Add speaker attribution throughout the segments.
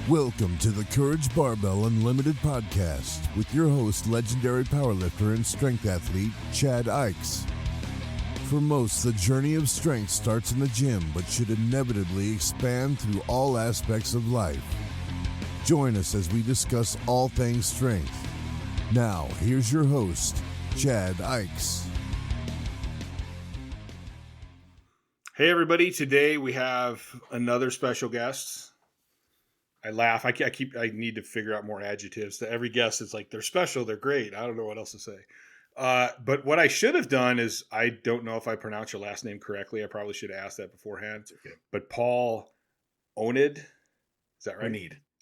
Speaker 1: Welcome to the Courage Barbell Unlimited podcast with your host, legendary powerlifter and strength athlete, Chad Ikes. For most, the journey of strength starts in the gym, but should inevitably expand through all aspects of life. Join us as we discuss all things strength. Now, here's your host, Chad Ikes.
Speaker 2: Hey everybody, today we have another special guest. I laugh. I need to figure out more adjectives. To every guest, it's like, they're special, they're great. I don't know what else to say. But what I should have done is, I don't know if I pronounce your last name correctly. I probably should have asked that beforehand.
Speaker 3: It's okay.
Speaker 2: But Paul Oneid, is that right?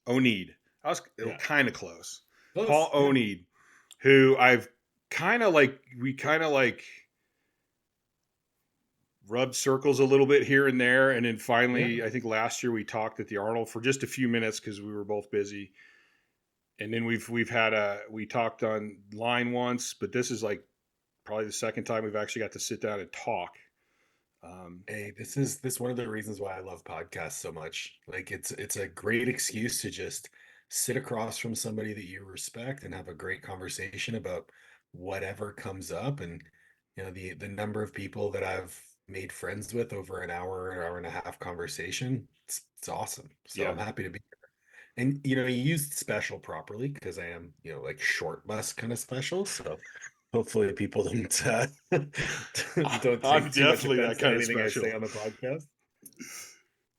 Speaker 3: Oneid.
Speaker 2: I was kind of close.
Speaker 3: Close.
Speaker 2: Paul Oneid, who we kind of rubbed circles a little bit here and there. And then finally, I think last year we talked at the Arnold for just a few minutes because we were both busy. And then we talked online once, but this is like probably the second time we've actually got to sit down and talk.
Speaker 3: Hey, this is one of the reasons why I love podcasts so much. Like it's a great excuse to just sit across from somebody that you respect and have a great conversation about whatever comes up. And the number of people that I've made friends with over an hour and a half conversation, it's awesome. So I'm happy to be here. And you used special properly because I am like short bus kind of special. So hopefully people don't take
Speaker 2: I'm
Speaker 3: too much
Speaker 2: definitely
Speaker 3: offense
Speaker 2: that kind
Speaker 3: to
Speaker 2: of
Speaker 3: anything
Speaker 2: special.
Speaker 3: I say on the podcast.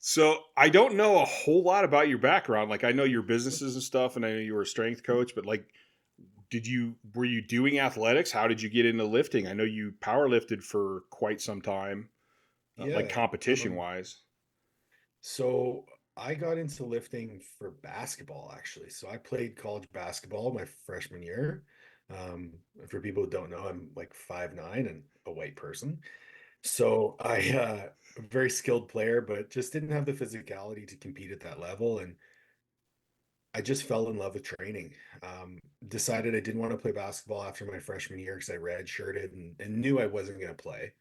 Speaker 2: So I don't know a whole lot about your background. Like, I know your businesses and stuff, and I know you were a strength coach, but like, were you doing athletics? How did you get into lifting? I know you power lifted for quite some time, like competition wise.
Speaker 3: So I got into lifting for basketball, actually. So I played college basketball my freshman year. For people who don't know, I'm like 5'9" and a white person. So I a very skilled player, but just didn't have the physicality to compete at that level. And I just fell in love with training. Decided I didn't want to play basketball after my freshman year because I redshirted and knew I wasn't going to play.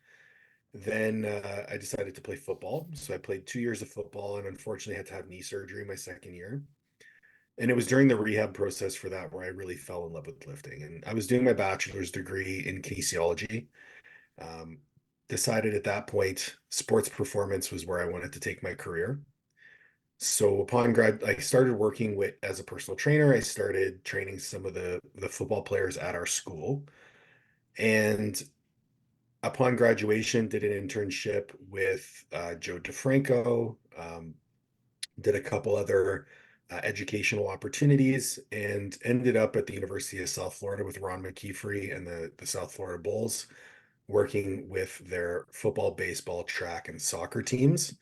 Speaker 3: Then I decided to play football. So I played 2 years of football and unfortunately had to have knee surgery my second year. And it was during the rehab process for that where I really fell in love with lifting. And I was doing my bachelor's degree in kinesiology. Decided at that point, sports performance was where I wanted to take my career. So upon grad, I started working as a personal trainer. I started training some of the football players at our school. And upon graduation, did an internship with Joe DeFranco, did a couple other educational opportunities, and ended up at the University of South Florida with Ron McKeefery and the South Florida Bulls, working with their football, baseball, track, and soccer teams.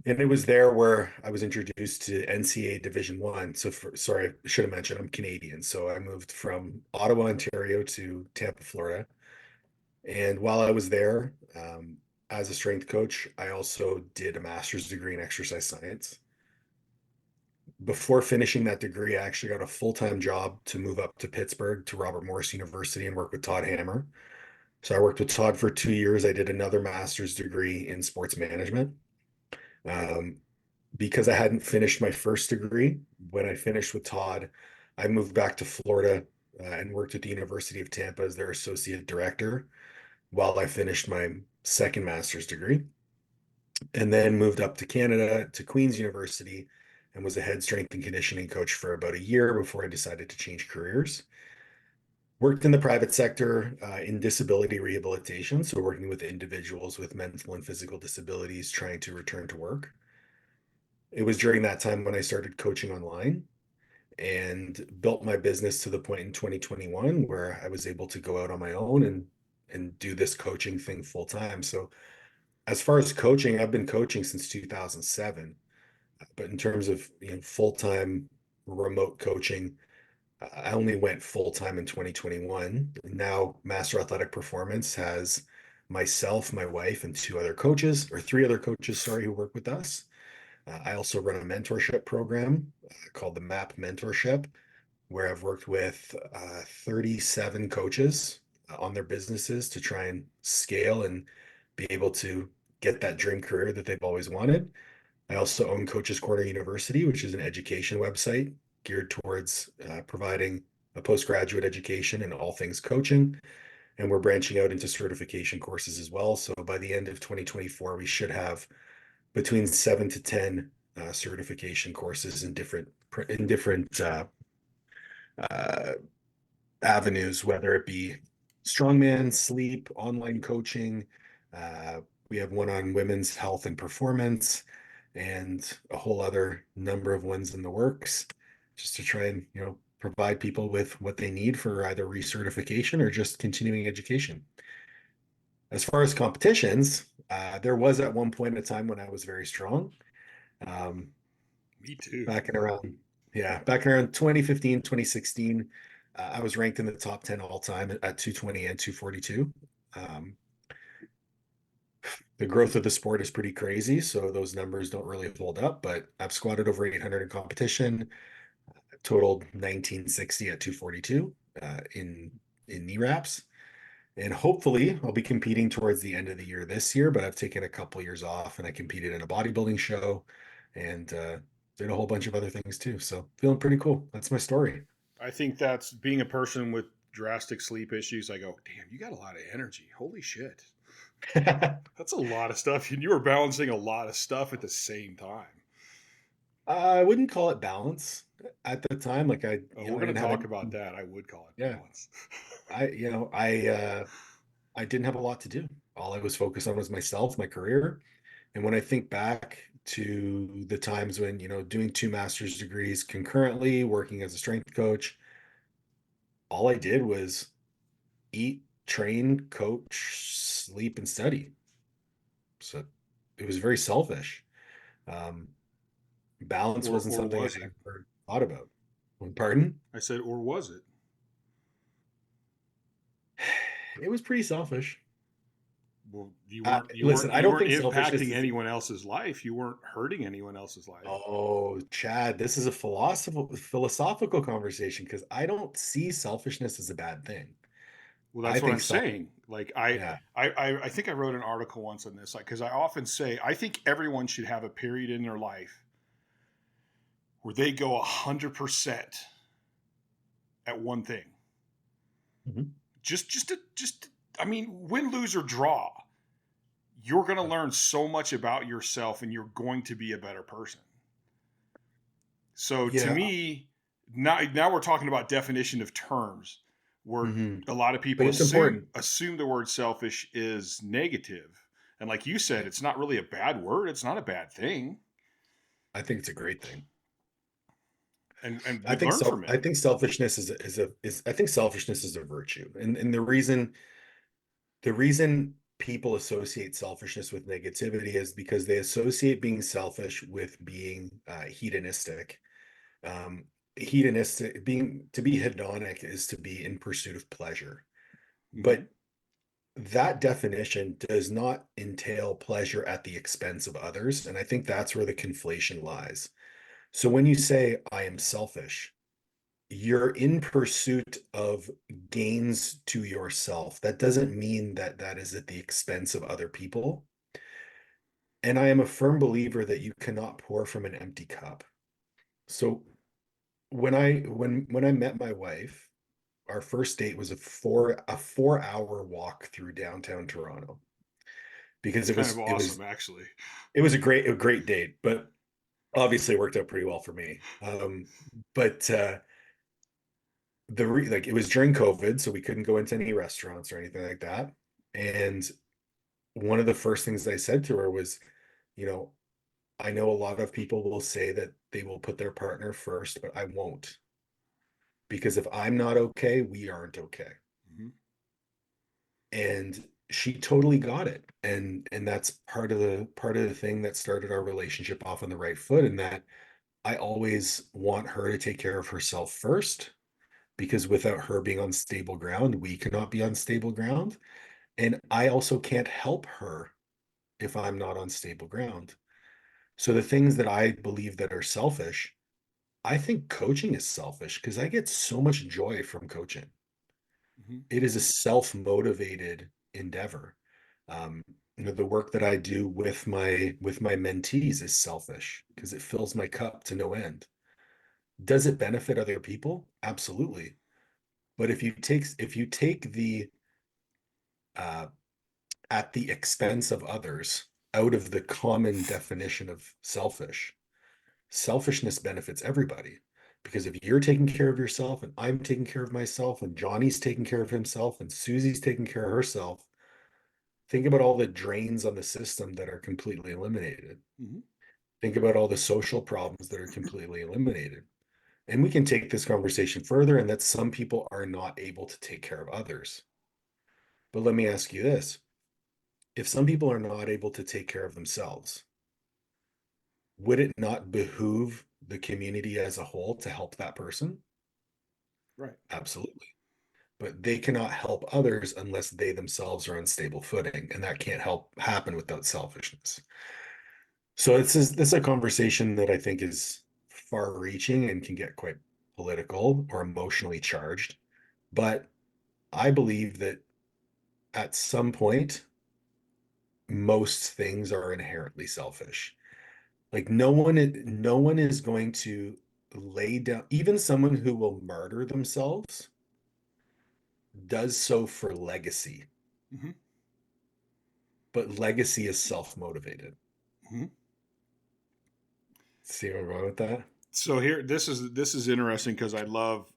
Speaker 3: And it was there where I was introduced to NCAA Division One. So, sorry, I should have mentioned I'm Canadian. So I moved from Ottawa, Ontario to Tampa, Florida. And while I was there, as a strength coach, I also did a master's degree in exercise science. Before finishing that degree, I actually got a full-time job to move up to Pittsburgh to Robert Morris University and work with Todd Hammer. So I worked with Todd for 2 years. I did another master's degree in sports management. Because I hadn't finished my first degree, when I finished with Todd, I moved back to Florida and worked at the University of Tampa as their associate director while I finished my second master's degree, and then moved up to Canada to Queen's University and was a head strength and conditioning coach for about a year before I decided to change careers. Worked in the private sector in disability rehabilitation, so working with individuals with mental and physical disabilities trying to return to work. It was during that time when I started coaching online and built my business to the point in 2021 where I was able to go out on my own and do this coaching thing full time. So as far as coaching, I've been coaching since 2007, but in terms of full-time remote coaching, I only went full-time in 2021. Now Master Athletic Performance has myself, my wife, and three other coaches, sorry, who work with us. I also run a mentorship program called the MAP Mentorship, where I've worked with 37 coaches on their businesses to try and scale and be able to get that dream career that they've always wanted. I also own Coach's Corner University, which is an education website geared towards providing a postgraduate education in all things coaching. And we're branching out into certification courses as well. So by the end of 2024, we should have between 7 to 10 certification courses in different uh, avenues, whether it be strongman, sleep, online coaching. Uh, we have one on women's health and performance, and a whole other number of ones in the works, just to try and provide people with what they need for either recertification or just continuing education. As far as competitions, there was at one point a time when I was very strong. Um,
Speaker 2: Me too.
Speaker 3: back in around, yeah, back in around 2015, 2016, I was ranked in the top 10 all time at 220 and 242. Um, the growth of the sport is pretty crazy, so those numbers don't really hold up, but I've squatted over 800 in competition, totaled 1960 at 242 in knee wraps. And hopefully I'll be competing towards the end of the year this year, but I've taken a couple years off and I competed in a bodybuilding show and did a whole bunch of other things too. So feeling pretty cool. That's my story.
Speaker 2: I think that's being a person with drastic sleep issues. I go, damn, you got a lot of energy. Holy shit. That's a lot of stuff. And you were balancing a lot of stuff at the same time.
Speaker 3: I wouldn't call it balance at the time. Like
Speaker 2: Oh,
Speaker 3: I
Speaker 2: we're going
Speaker 3: didn't
Speaker 2: to
Speaker 3: have
Speaker 2: talk
Speaker 3: any,
Speaker 2: about that. I would call it
Speaker 3: yeah,
Speaker 2: balance.
Speaker 3: I didn't have a lot to do. All I was focused on was myself, my career. And when I think back to the times when, doing two master's degrees concurrently, working as a strength coach, all I did was eat, train, coach, sleep, and study. So it was very selfish. Um, balance wasn't
Speaker 2: Or
Speaker 3: something I
Speaker 2: was it?
Speaker 3: ever thought about. Pardon?
Speaker 2: I said, or was it?
Speaker 3: It was pretty selfish.
Speaker 2: Well,
Speaker 3: Listen, I
Speaker 2: you
Speaker 3: don't
Speaker 2: weren't
Speaker 3: think selfishness
Speaker 2: impacting
Speaker 3: is.
Speaker 2: anyone else's life. You weren't hurting anyone else's life.
Speaker 3: Oh, Chad, this is a philosophical conversation because I don't see selfishness as a bad thing.
Speaker 2: Well,
Speaker 3: I
Speaker 2: that's what
Speaker 3: think
Speaker 2: I'm saying. Like
Speaker 3: yeah.
Speaker 2: I think I wrote an article once on this, like, because I often say I think everyone should have a period in their life where they go 100% at one thing.
Speaker 3: Mhm.
Speaker 2: I mean, win, lose, or draw. You're going to learn so much about yourself, and you're going to be a better person. So to
Speaker 3: Yeah.
Speaker 2: me, now we're talking about definition of terms, where
Speaker 3: Hmm.
Speaker 2: a lot of
Speaker 3: But
Speaker 2: people
Speaker 3: it's important.
Speaker 2: assume the word selfish is negative, and like you said,
Speaker 3: Yeah.
Speaker 2: it's not really a bad word. It's not a bad thing,
Speaker 3: I think it's a great thing.
Speaker 2: and we learn from it.
Speaker 3: I think selfishness is I think selfishness is a virtue. And the reason people associate selfishness with negativity is because they associate being selfish with being hedonistic. Um, hedonistic being to be hedonic is to be in pursuit of pleasure.
Speaker 2: Mm-hmm.
Speaker 3: But that definition does not entail pleasure at the expense of others. And I think that's where the conflation lies. So when you say, I am selfish, you're in pursuit of gains to yourself. That doesn't mean that that is at the expense of other people. And I am a firm believer that you cannot pour from an empty cup. So when I met my wife, our first date was a 4 hour walk through downtown Toronto because
Speaker 2: That's
Speaker 3: it
Speaker 2: kind of
Speaker 3: was it
Speaker 2: awesome,
Speaker 3: was
Speaker 2: actually.
Speaker 3: it was a great date, but obviously it worked out pretty well for me. But like it was during COVID, so we couldn't go into any restaurants or anything like that. And one of the first things I said to her was, you know, I know a lot of people will say that they will put their partner first, but I won't. Because if I'm not okay, we aren't okay.
Speaker 2: Mm-hmm.
Speaker 3: And she totally got it. And that's part of the thing that started our relationship off on the right foot, and that I always want her to take care of herself first, because without her being on stable ground, we cannot be on stable ground. And I also can't help her if I'm not on stable ground. So the things that I believe that are selfish, I think coaching is selfish because I get so much joy from coaching.
Speaker 2: Mm-hmm.
Speaker 3: It is a self-motivated endeavor. Um, the work that I do with my mentees is selfish because it fills my cup to no end. Does it benefit other people? Absolutely. But if you take the uh, at the expense of others out of the common definition of selfish, selfishness benefits everybody. Because if you're taking care of yourself and I'm taking care of myself and Johnny's taking care of himself and Susie's taking care of herself, think about all the drains on the system that are completely eliminated.
Speaker 2: Mm-hmm.
Speaker 3: Think about all the social problems that are completely eliminated. And we can take this conversation further, and that some people are not able to take care of others. But let me ask you this. If some people are not able to take care of themselves, would it not behoove the community as a whole to help that person?
Speaker 2: Right.
Speaker 3: Absolutely. But they cannot help others unless they themselves are on stable footing, and that can't help happen without selfishness. So this is a conversation that I think is far reaching and can get quite political or emotionally charged. But I believe that at some point, most things are inherently selfish. Like no one is going to lay down, even someone who will martyr themselves does so for legacy,
Speaker 2: Mm-hmm.
Speaker 3: but legacy is self-motivated.
Speaker 2: Mm-hmm.
Speaker 3: See where I'm going with that?
Speaker 2: So here, this is interesting because I love.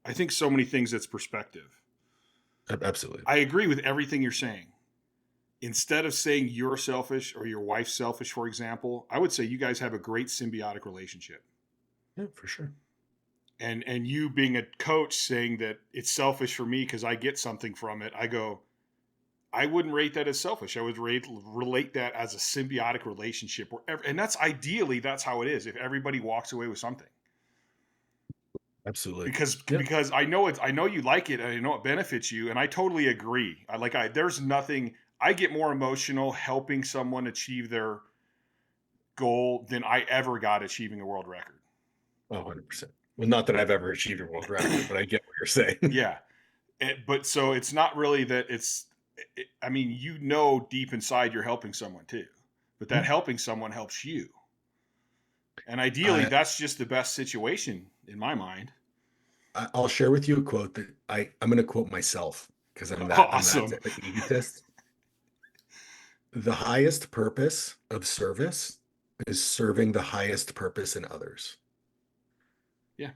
Speaker 2: I think so many things. It's perspective.
Speaker 3: Absolutely.
Speaker 2: I agree with everything you're saying. Instead of saying you're selfish or your wife's selfish, for example, I would say you guys have a great symbiotic relationship.
Speaker 3: Yeah, for sure.
Speaker 2: And you being a coach saying that it's selfish for me because I get something from it, I go, I wouldn't rate that as selfish. I would relate that as a symbiotic relationship, and that's ideally that's how it is. If everybody walks away with something,
Speaker 3: Absolutely.
Speaker 2: because
Speaker 3: Yep.
Speaker 2: because I know you like it and I know it benefits you, and I totally agree. I there's nothing I get more emotional helping someone achieve their goal than I ever got achieving a world record.
Speaker 3: Oh, 100%. Well, not that I've ever achieved a world record, but I get what you're saying.
Speaker 2: Yeah, but so it's not really that I mean, you know, deep inside you're helping someone too, but that helping someone helps you. And ideally,
Speaker 3: I,
Speaker 2: that's just the best situation in my mind.
Speaker 3: I'll share with you a quote that I'm going to quote myself because I'm that
Speaker 2: Awesome.
Speaker 3: type of egotist. The highest purpose of service is serving the highest purpose in others.
Speaker 2: Yeah.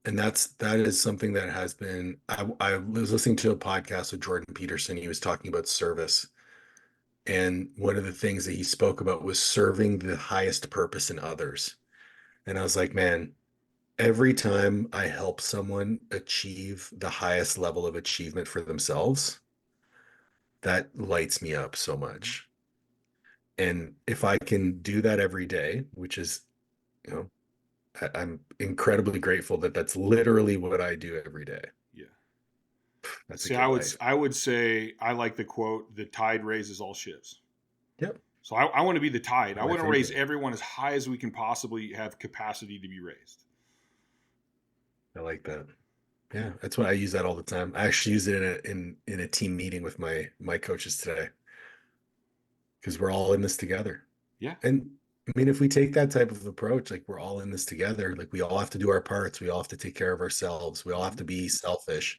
Speaker 3: And that is something that has been I was listening to a podcast with Jordan Peterson. He was talking about service. And one of the things that he spoke about was serving the highest purpose in others. And I was like, man, every time I help someone achieve the highest level of achievement for themselves, that lights me up so much. And if I can do that every day, which is, you know, I'm incredibly grateful that that's literally what I do every day.
Speaker 2: Yeah.
Speaker 3: That's a
Speaker 2: See,
Speaker 3: good life.
Speaker 2: I would say I like the quote: "The tide raises all ships."
Speaker 3: Yep.
Speaker 2: So I want to be the tide.
Speaker 3: One
Speaker 2: I
Speaker 3: of my
Speaker 2: want to raise
Speaker 3: favorite.
Speaker 2: everyone as high as we can possibly have capacity to be raised.
Speaker 3: I like that. Yeah, that's why I use that all the time. I actually use it in a team meeting with my coaches today because we're all in this together.
Speaker 2: Yeah.
Speaker 3: And I mean, if we take that type of approach, like we're all in this together, like we all have to do our parts, we all have to take care of ourselves, we all have to be selfish,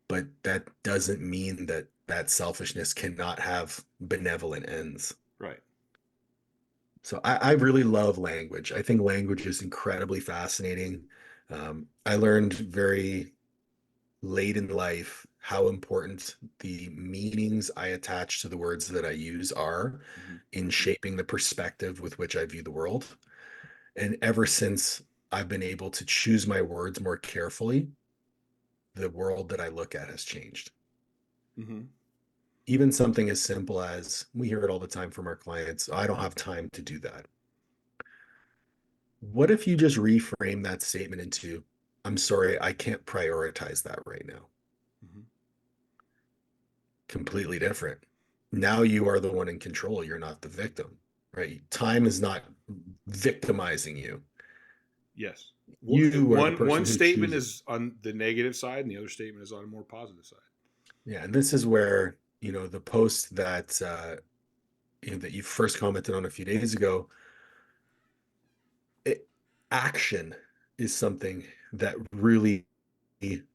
Speaker 3: but that doesn't mean that that selfishness cannot have benevolent ends.
Speaker 2: Right.
Speaker 3: So I really love language. I think language is incredibly fascinating. I learned very late in life how important the meanings I attach to the words that I use are
Speaker 2: Mm-hmm.
Speaker 3: in shaping the perspective with which I view the world. And ever since I've been able to choose my words more carefully, the world that I look at has changed.
Speaker 2: Mm-hmm.
Speaker 3: Even something as simple as we hear it all the time from our clients, I don't have time to do that. What if you just reframe that statement into, I'm sorry, I can't prioritize that right now?
Speaker 2: Mm-hmm.
Speaker 3: Completely different. Now you are the one in control. You're not the victim, right? Time is not victimizing you.
Speaker 2: Yes.
Speaker 3: You are the
Speaker 2: One
Speaker 3: person who
Speaker 2: statement
Speaker 3: chooses.
Speaker 2: is on the negative side, and the other statement is on a more positive side.
Speaker 3: Yeah, and this is where, the post that that you first commented on a few days ago, it, action is something that really,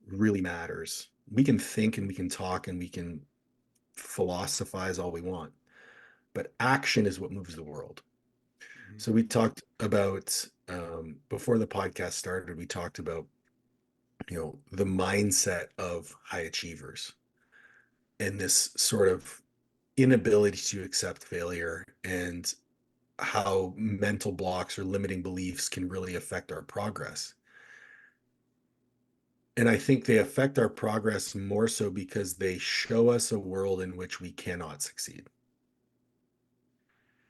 Speaker 3: really matters. We can think and we can talk and we can philosophize all we want, but action is what moves the world.
Speaker 2: Mhm.
Speaker 3: So we talked about before the podcast started, we talked about the mindset of high achievers and this sort of inability to accept failure and how mental blocks or limiting beliefs can really affect our progress. And I think they affect our progress more so because they show us a world in which we cannot succeed.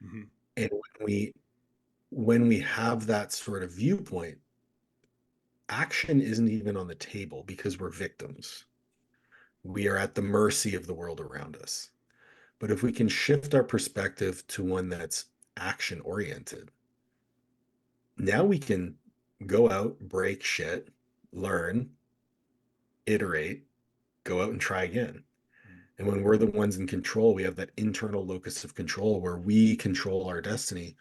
Speaker 2: Mhm.
Speaker 3: And when we have that sort of viewpoint, action isn't even on the table because we're victims. We are at the mercy of the world around us. But if we can shift our perspective to one that's action oriented, now we can go out, break shit, learn, iterate, go out and try again. And when we're the ones in control, we have that internal locus of control where we control our destiny.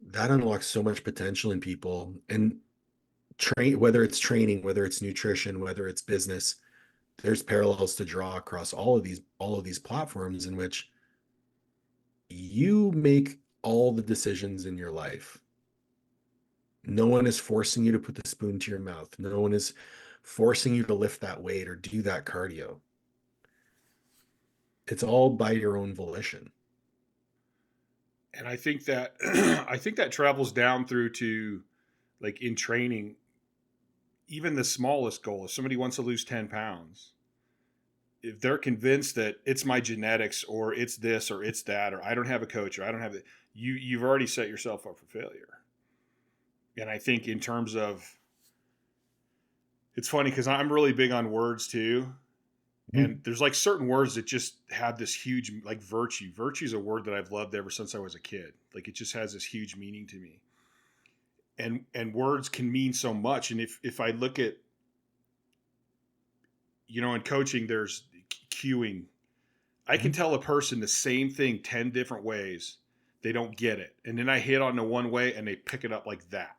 Speaker 3: That unlocks so much potential in people. And whether it's training, whether it's nutrition, whether it's business, there's parallels to draw across all of these platforms in which you make all the decisions in your life. No one is forcing you to put the spoon to your mouth. No one is forcing you to lift that weight or do that cardio. It's all by your own volition.
Speaker 2: And I think that I think that travels down through to, like, in training, even the smallest goal. If somebody wants to lose 10 pounds, if they're convinced that it's my genetics or it's this or it's that, or I don't have a coach or I don't have it, you've already set yourself up for failure. And I think in terms of, it's funny because I'm really big on words too. And
Speaker 3: Mhm.
Speaker 2: there's like certain words that just have this huge, like virtue. Virtue is a word that I've loved ever since I was a kid. Like, it just has this huge meaning to me. And words can mean so much. And if I look at, in coaching, there's cueing. I can
Speaker 3: Mhm.
Speaker 2: tell a person the same thing 10 different ways. They don't get it. And then I hit on the one way and they pick it up like that.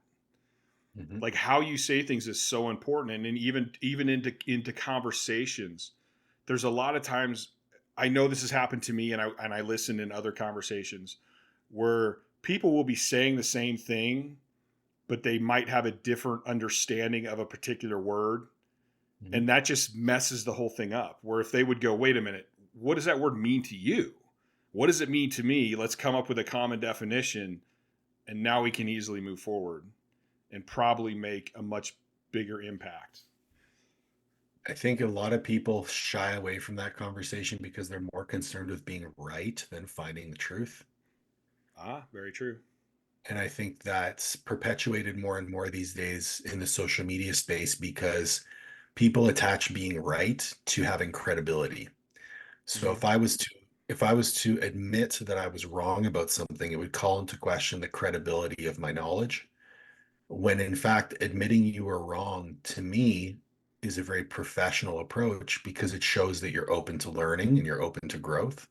Speaker 3: Mhm.
Speaker 2: Like, how you say things is so important. And then even into conversations, there's a lot of times, I know this has happened to me, and I listen in other conversations where people will be saying the same thing, but they might have a different understanding of a particular word.
Speaker 3: Mhm.
Speaker 2: And that just messes the whole thing up. Where if they would go, wait a minute, what does that word mean to you? What does it mean to me? Let's come up with a common definition. And now we can easily move forward and probably make a much bigger impact.
Speaker 3: I think a lot of people shy away from that conversation because they're more concerned with being right than finding the truth.
Speaker 2: Ah, very true.
Speaker 3: And I think that's perpetuated more and more these days in the social media space because people attach being right to having credibility. So
Speaker 2: Mm-hmm.
Speaker 3: if I was to admit that I was wrong about something, it would call into question the credibility of my knowledge. When in fact, admitting you were wrong to me is a very professional approach because it shows that you're open to learning and you're open to growth.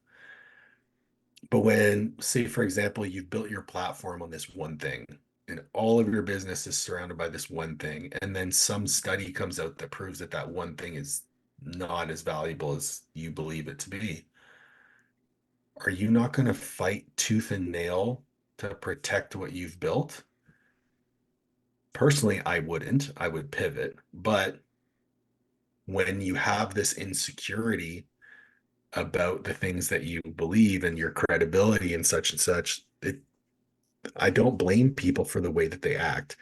Speaker 3: But when, say, for example, you've built your platform on this one thing and all of your business is surrounded by this one thing, and then some study comes out that proves that that one thing is not as valuable as you believe it to be, are you not going to fight tooth and nail to protect what you've built? Personally, I wouldn't. I would pivot. But when you have this insecurity about the things that you believe and your credibility and such, I don't blame people for the way that they act.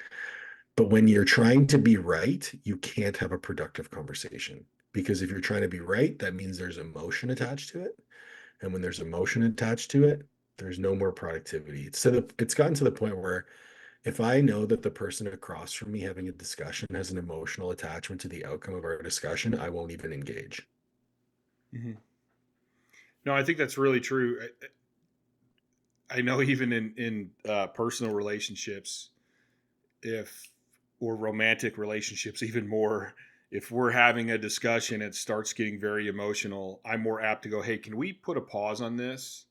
Speaker 3: But when you're trying to be right, you can't have a productive conversation because if you're trying to be right, that means there's emotion attached to it. And when there's emotion attached to it, there's no more productivity. It's gotten to the point where if I know that the person across from me having a discussion has an emotional attachment to the outcome of our discussion, I won't even engage.
Speaker 2: Mm-hmm. No, I think that's really true. I know even in personal relationships, if or romantic relationships, even more, if we're having a discussion, it starts getting very emotional. I'm more apt to go, hey, can we put a pause on this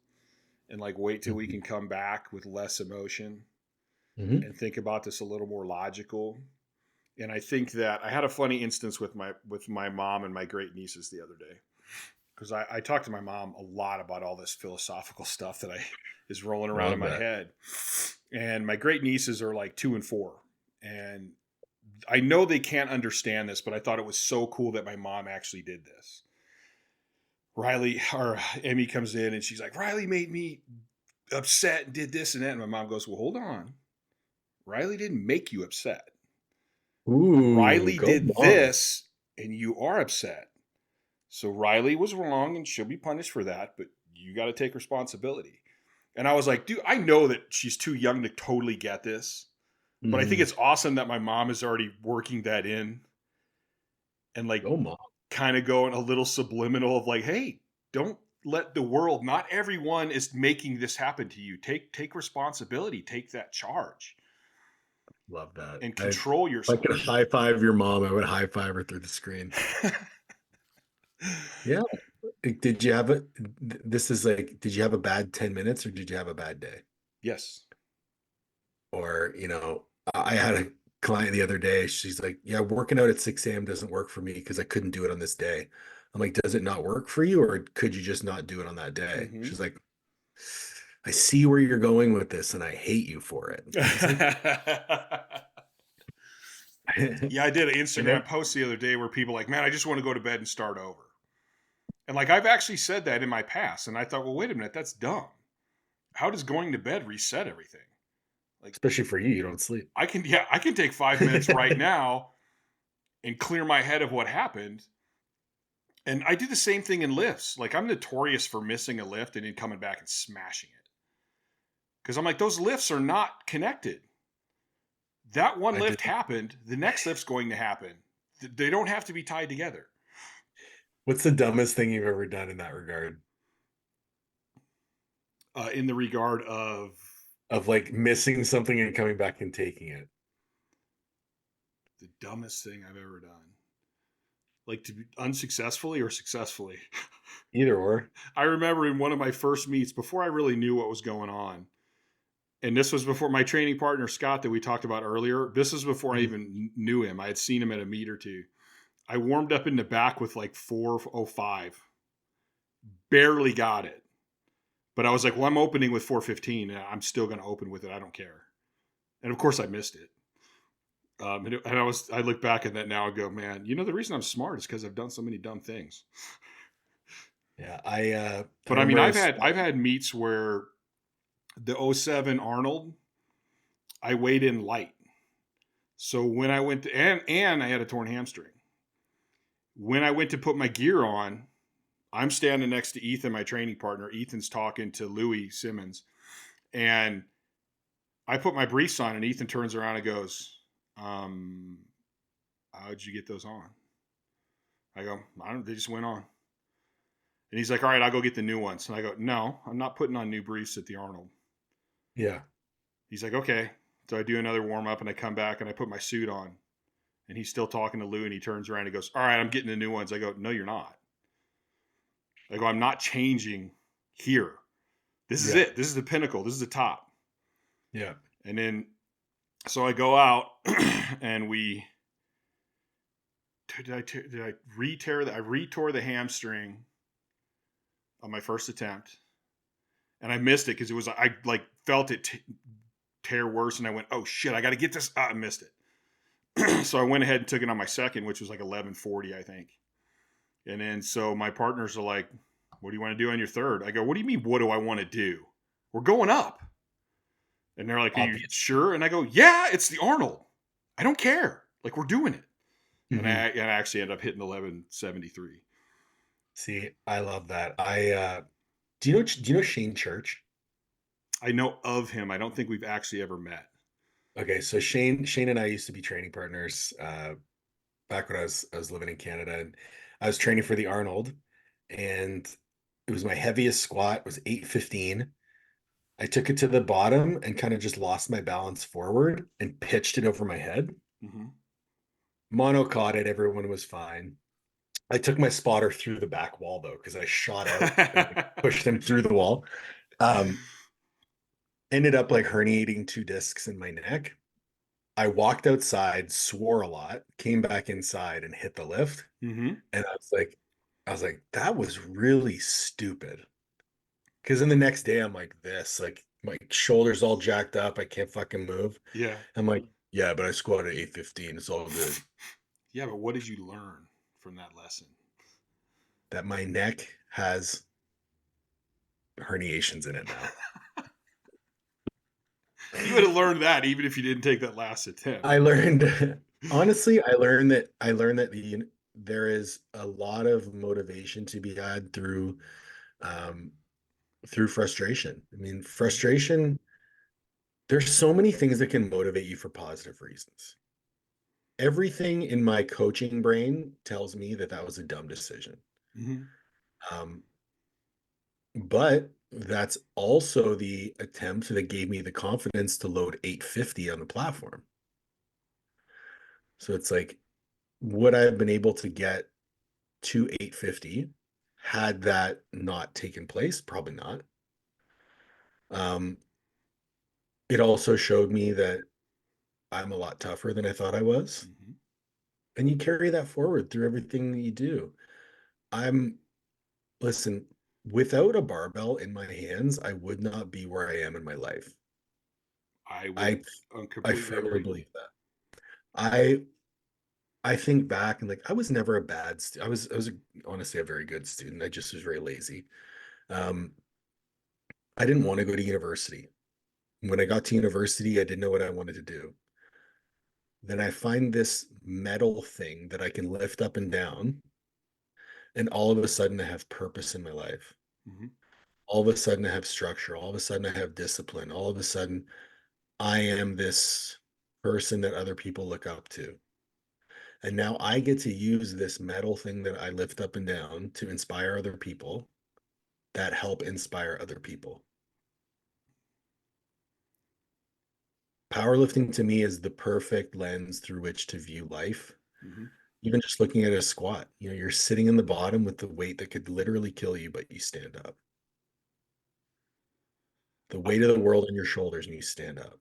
Speaker 2: and like wait till we
Speaker 3: Mhm.
Speaker 2: can come back with less emotion
Speaker 3: Mhm.
Speaker 2: and think about this a little more logical? And I think that I had a funny instance with my mom and my great nieces the other day, because I talked to my mom a lot about all this philosophical stuff that I is rolling
Speaker 3: I
Speaker 2: around in
Speaker 3: love
Speaker 2: my
Speaker 3: that.
Speaker 2: head. And my great nieces are like 2 and 4, and I know they can't understand this, but I thought it was so cool that my mom actually did this. Riley or Emmy comes in and she's like, Riley made me upset and did this and that. And my mom goes, well, hold on. Riley didn't make you upset.
Speaker 3: Ooh,
Speaker 2: Riley
Speaker 3: go
Speaker 2: did
Speaker 3: mom.
Speaker 2: this and you are upset. So Riley was wrong and she'll be punished for that, but you got to take responsibility. And I was like, dude, I know that she's too young to totally get this, but I think
Speaker 3: Mhm.
Speaker 2: it's awesome that my mom is already working that in and like
Speaker 3: Go mom.
Speaker 2: kind of going a little subliminal of like, hey, don't let the world, not everyone is making this happen to you. Take responsibility, take that charge
Speaker 3: Love that.
Speaker 2: and
Speaker 3: If
Speaker 2: control
Speaker 3: I could
Speaker 2: yourself.
Speaker 3: high five your mom, I would high five her through the screen. Yeah. Did you have a this is like, did you have a bad 10 minutes or did you have a bad day?
Speaker 2: Yes.
Speaker 3: Or, I had a client the other day. She's like, yeah, working out at 6 a.m. doesn't work for me because I couldn't do it on this day. I'm like, does it not work for you or could you just not do it on that day?
Speaker 2: Mm-hmm.
Speaker 3: She's like, I see where you're going with this and I hate you for it. I was like,
Speaker 2: Yeah, I did an
Speaker 3: you know,
Speaker 2: Instagram post the other day where people like, man, I just want to go to bed and start over. And like I've actually said that in my past, and I thought, well, wait a minute, that's dumb. How does going to bed reset everything? Like
Speaker 3: especially for you, you don't sleep.
Speaker 2: I can take 5 minutes right now and clear my head of what happened. And I do the same thing in lifts. Like I'm notorious for missing a lift and then coming back and smashing it. Because I'm like, those lifts are not connected. That one
Speaker 3: I did.
Speaker 2: lift happened, the next lift's going to happen. They don't have to be tied together.
Speaker 3: What's the dumbest thing you've ever done in that regard?
Speaker 2: In the regard of
Speaker 3: Of like missing something and coming back and taking it.
Speaker 2: the dumbest thing I've ever done. Like to be unsuccessfully or successfully.
Speaker 3: Either or.
Speaker 2: I remember in one of my first meets, before I really knew what was going on, and this was before my training partner, Scott, that we talked about earlier. This was before I
Speaker 3: Mhm.
Speaker 2: even knew him. I had seen him at a meet or two. I warmed up in the back with like 4:05, barely got it. But I was like, well, I'm opening with 4:15. And I'm still going to open with it. I don't care. And of course, I missed it. I look back at that now and go, man, the reason I'm smart is because I've done so many dumb things.
Speaker 3: Yeah, I
Speaker 2: But I mean,
Speaker 3: remember
Speaker 2: I've had meets where the '07 Arnold, I weighed in light. So when I went to, and I had a torn hamstring. When I went to put my gear on, I'm standing next to Ethan, my training partner. Ethan's talking to Louis Simmons, and I put my briefs on, and Ethan turns around and goes, "How'd you get those on?" I go, "I don't. They just went on." And he's like, "All right, I'll go get the new ones." And I go, "No, I'm not putting on new briefs at the Arnold."
Speaker 3: yeah.
Speaker 2: He's like, "Okay." So I do another warm up, and I come back and I put my suit on, and he's still talking to Lou, and he turns around and goes, "All right, I'm getting the new ones." I go, "No, you're not." I go, "I'm not changing here. This is
Speaker 3: Yeah.
Speaker 2: it. This is the pinnacle. This is the top."
Speaker 3: Yeah.
Speaker 2: And then so I go out and we did I re-tear I re-tore the hamstring on my first attempt, and I missed it because it was I like felt it tear worse, and I went, oh shit, I got to get this. I missed it. So I went ahead and took it on my second, which was like 11:40, I think. And then so my partners are like, what do you want to do on your third? I go, what do you mean? What do I want to do? We're going up. And they're like, are you
Speaker 3: Obvious.
Speaker 2: sure? And I go, yeah, it's the Arnold. I don't care. Like we're doing it. And
Speaker 3: Mhm.
Speaker 2: I actually ended up hitting 11:73.
Speaker 3: See, I love that. Do you know Shane Church?
Speaker 2: I know of him. I don't think we've actually ever met.
Speaker 3: Okay, so Shane and I used to be training partners back when I was living in Canada, and I was training for the Arnold, and it was my heaviest squat was 815. I took it to the bottom and kind of just lost my balance forward and pitched it over my head.
Speaker 2: Mm-hmm.
Speaker 3: Mono caught it. Everyone was fine. I took my spotter through the back wall though, because I shot out and like, pushed him through the wall. Um, Ended up like herniating 2 discs in my neck. I walked outside, swore a lot, came back inside and hit the lift.
Speaker 2: Mm-hmm.
Speaker 3: And I was like, that was really stupid. Because then the next day I'm like this, like my shoulders all jacked up. I can't fucking move.
Speaker 2: Yeah.
Speaker 3: I'm like, yeah, but I squatted 815. It's all good.
Speaker 2: Yeah, but what did you learn from that lesson?
Speaker 3: That my neck has herniations in it now.
Speaker 2: You would have learned that even if you didn't take that last attempt.
Speaker 3: I learned honestly, I learned that there is a lot of motivation to be had um through frustration. I mean, frustration, there's so many things that can motivate you for positive reasons. Everything in my coaching brain tells me that that was a dumb decision.
Speaker 2: Mm-hmm.
Speaker 3: Um, but that's also the attempt that gave me the confidence to load 850 on the platform. So it's like, would I have been able to get to 850 had that not taken place? Probably not. Um, it also showed me that I'm a lot tougher than I thought I was.
Speaker 2: Mm-hmm.
Speaker 3: And you carry that forward through everything that you do. I'm, listen, without a barbell in my hands, I would not be where I am in my life.
Speaker 2: I would
Speaker 3: I I
Speaker 2: completely
Speaker 3: firmly
Speaker 2: agree.
Speaker 3: believe that. I I think back and like I was never a bad I was honestly a very good student. I just was very lazy. Um, I didn't want to go to university. When I got to university, I didn't know what I wanted to do. Then I find this metal thing that I can lift up and down, and all of a sudden I have purpose in my life.
Speaker 2: Mm-hmm.
Speaker 3: All of a sudden I have structure. All of a sudden I have discipline. All of a sudden I am this person that other people look up to. And now I get to use this metal thing that I lift up and down to inspire other people that help inspire other people. Powerlifting to me is the perfect lens through which to view life.
Speaker 2: Mm-hmm.
Speaker 3: Even just looking at a squat, you're sitting in the bottom with the weight that could literally kill you, but you stand up. The weight of the world on your shoulders and you stand up.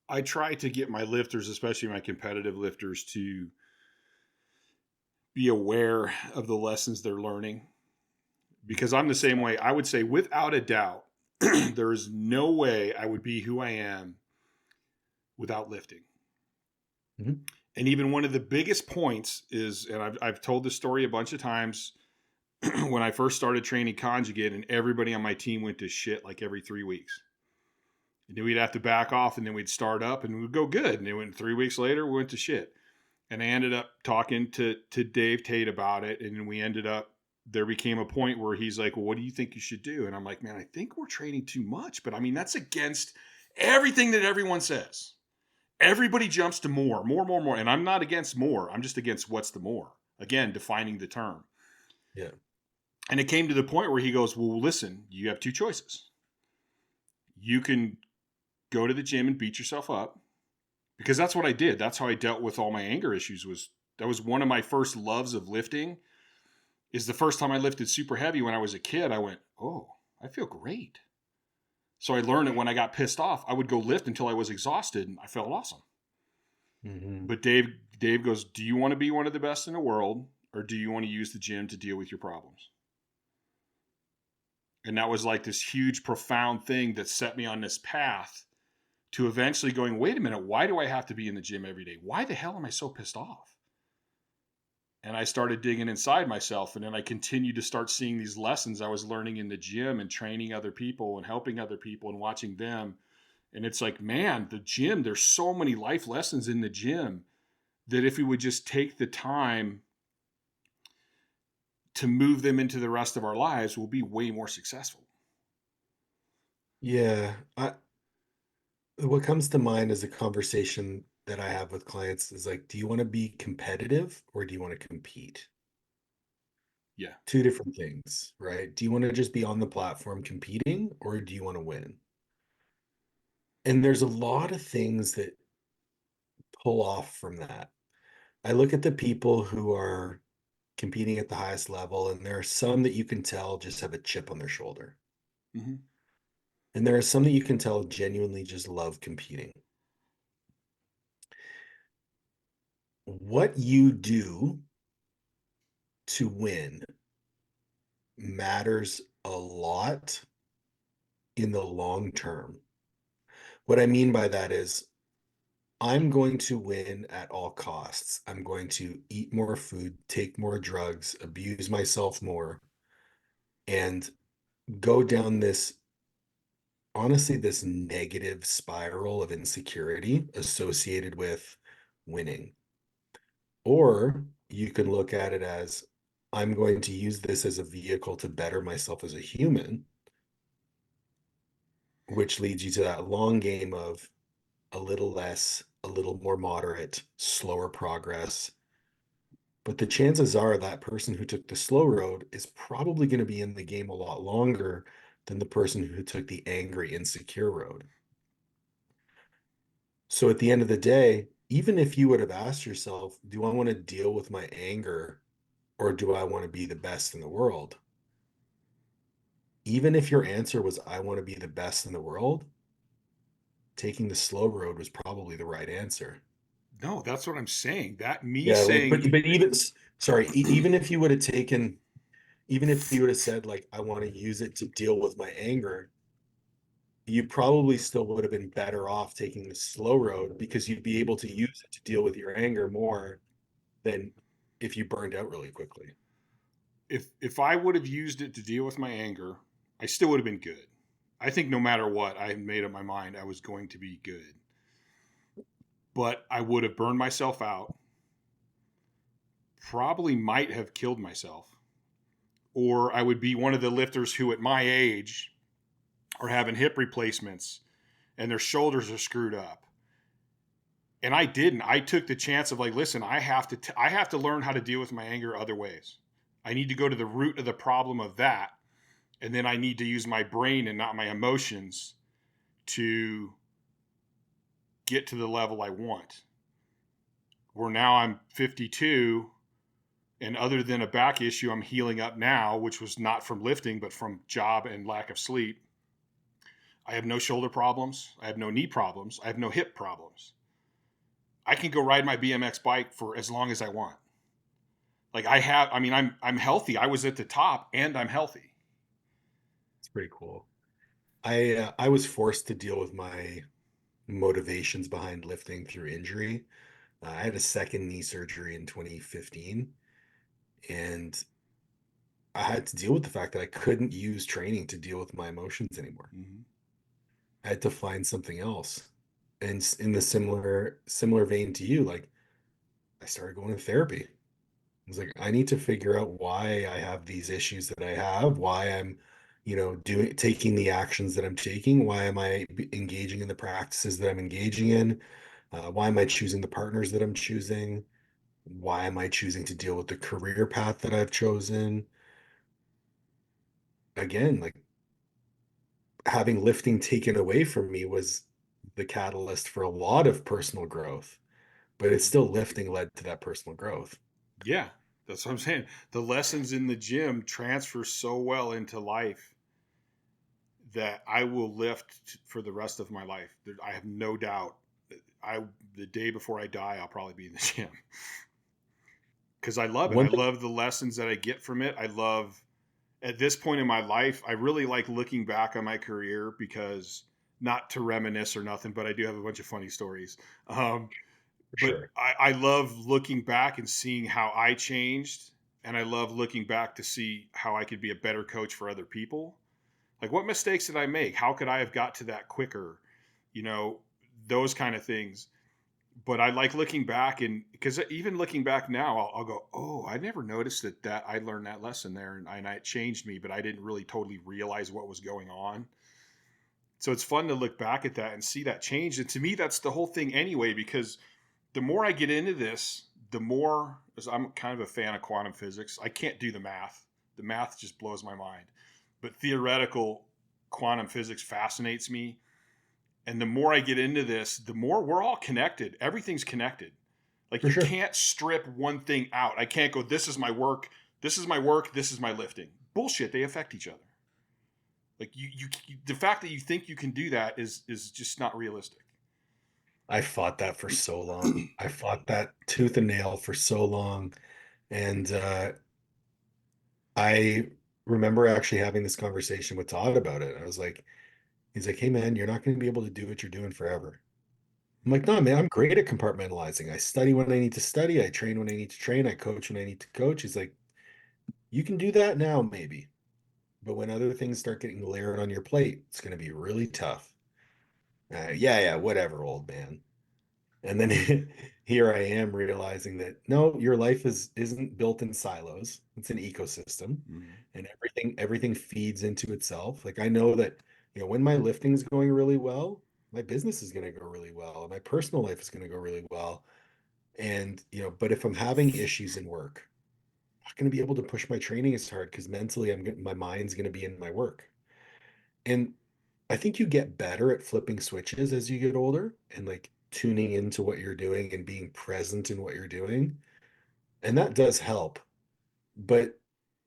Speaker 2: I try to get my lifters, especially my competitive lifters, to be aware of the lessons they're learning because I'm the same way. I would say, without a doubt, there is no way I would be who I am without lifting.
Speaker 3: Mhm.
Speaker 2: And even one of the biggest points is, and I've told this story a bunch of times when I first started training conjugate, and everybody on my team went to shit like every 3 weeks. And then we'd have to back off, and then we'd start up, and we'd go good. And then went 3 weeks later, we went to shit. And I ended up talking to Dave Tate about it, and we ended up, there became a point where he's like, well, what do you think you should do? And I'm like, man, I think we're training too much. But I mean, that's against everything that everyone says. Everybody jumps to more, more, more, more. And I'm not against more. I'm just against what's the more. Again, defining the term.
Speaker 3: Yeah.
Speaker 2: And it came to the point where he goes, well, listen, you have two choices. You can go to the gym and beat yourself up, because that's what I did. That's how I dealt with all my anger issues. That was one of my first loves of lifting. Is the first time I lifted super heavy when I was a kid, I went, oh, I feel great. So I learned that when I got pissed off, I would go lift until I was exhausted and I felt awesome.
Speaker 3: Mm-hmm.
Speaker 2: But Dave goes, do you want to be one of the best in the world, or do you want to use the gym to deal with your problems? And that was like this huge, profound thing that set me on this path to eventually going, wait a minute, why do I have to be in the gym every day? Why the hell am I so pissed off? And I started digging inside myself, and then I continued to start seeing these lessons I was learning in the gym and training other people and helping other people and watching them. And it's like, man, the gym, there's so many life lessons in the gym that if we would just take the time to move them into the rest of our lives, we'll be way more successful.
Speaker 3: Yeah. What comes to mind is a conversation that I have with clients is like, do you want to be competitive or do you want to compete?
Speaker 2: Yeah.
Speaker 3: Two different things, right? Do you want to just be on the platform competing or do you want to win? And there's a lot of things that pull off from that. I look at the people who are competing at the highest level, and there are some that you can tell just have a chip on their shoulder.
Speaker 2: Mm-hmm.
Speaker 3: And there are some that you can tell genuinely just love competing. What you do to win matters a lot in the long term. What I mean by that is I'm going to win at all costs. I'm going to eat more food, take more drugs, abuse myself more, and go down this, honestly, this negative spiral of insecurity associated with winning. Or you can look at it as I'm going to use this as a vehicle to better myself as a human, which leads you to that long game of a little less, a little more moderate, slower progress. But the chances are that person who took the slow road is probably going to be in the game a lot longer than the person who took the angry, insecure road. So at the end of the day, even if you would have asked yourself, do I want to deal with my anger or do I want to be the best in the world? Even if your answer was, I want to be the best in the world, taking the slow road was probably the right answer.
Speaker 2: No, that's what I'm saying. That me
Speaker 3: Yeah, like, but
Speaker 2: saying,
Speaker 3: even, sorry, even if you would have taken, even if you would have said, like, I want to use it to deal with my anger, you probably still would have been better off taking the slow road because you'd be able to use it to deal with your anger more than if you burned out really quickly.
Speaker 2: if I would have used it to deal with my anger, I still would have been good. I think no matter what, I had made up my mind I was going to be good. But I would have burned myself out, probably might have killed myself, or I would be one of the lifters who, at my age, are having hip replacements and their shoulders are screwed up. And I didn't. I took the chance of like, listen, I have to learn how to deal with my anger other ways. I need to go to the root of the problem of that, and then I need to use my brain and not my emotions to get to the level I want. Where now I'm 52, and other than a back issue, I'm healing up now, which was not from lifting, but from job and lack of sleep. I have no shoulder problems. I have no knee problems. I have no hip problems. I can go ride my BMX bike for as long as I want. Like I'm healthy. I was at the top and I'm healthy.
Speaker 3: It's pretty cool. I was forced to deal with my motivations behind lifting through injury. I had a second knee surgery in 2015, and I had to deal with the fact that I couldn't use training to deal with my emotions anymore.
Speaker 2: Mm-hmm.
Speaker 3: I had to find something else. And in the similar vein to you, like I started going to therapy. I was like, I need to figure out why I have these issues that I have, why I'm, taking the actions that I'm taking, why am I engaging in the practices that I'm engaging in, why am I choosing the partners that I'm choosing, why am I choosing to deal with the career path that I've chosen. Again, like having lifting taken away from me was the catalyst for a lot of personal growth, but it's still lifting led to that personal growth.
Speaker 2: Yeah, that's what I'm saying. The lessons in the gym transfer so well into life that I will lift for the rest of my life. I have no doubt. The day before I die, I'll probably be in the gym because I love it. I
Speaker 3: One thing,
Speaker 2: love the lessons that I get from it. I love at this point in my life, I really like looking back on my career because not to reminisce or nothing, but I do have a bunch of funny stories.
Speaker 3: for
Speaker 2: But
Speaker 3: sure.
Speaker 2: I love looking back and seeing how I changed. And I love looking back to see how I could be a better coach for other people. Like, what mistakes did I make? How could I have got to that quicker? You know, those kind of things. But I like looking back, and because even looking back now, I'll go, oh, I never noticed that I learned that lesson there, and it changed me, but I didn't really totally realize what was going on. So it's fun to look back at that and see that change. And to me, that's the whole thing anyway, because the more I get into this, the more, as I'm kind of a fan of quantum physics. I can't do the math. The math just blows my mind. But theoretical quantum physics fascinates me. And the more I get into this, the more we're all connected. Everything's connected. Like
Speaker 3: For
Speaker 2: you
Speaker 3: sure.
Speaker 2: can't strip one thing out. I can't go, this is my work, this is my work, this is my lifting. Bullshit, they affect each other. Like the fact that you think you can do that is just not realistic.
Speaker 3: I fought that for so long. I fought that tooth and nail for so long. And I remember actually having this conversation with Todd about it. I was like, he's like, hey man, you're not going to be able to do what you're doing forever. I'm like, no, man, I'm great at compartmentalizing. I study when I need to study. I train when I need to train. I coach when I need to coach. He's like, you can do that now, maybe. But when other things start getting layered on your plate, it's going to be really tough. Yeah, whatever, old man. And then here I am realizing that no, your life isn't built in silos. It's an ecosystem,
Speaker 2: Mm-hmm.
Speaker 3: and everything feeds into itself. Like I know that, when my lifting's going really well, my business is going to go really well, and my personal life is going to go really well. And, but if I'm having issues in work, I'm not going to be able to push my training as hard because mentally my mind's going to be in my work. And I think you get better at flipping switches as you get older and like tuning into what you're doing and being present in what you're doing. And that does help. But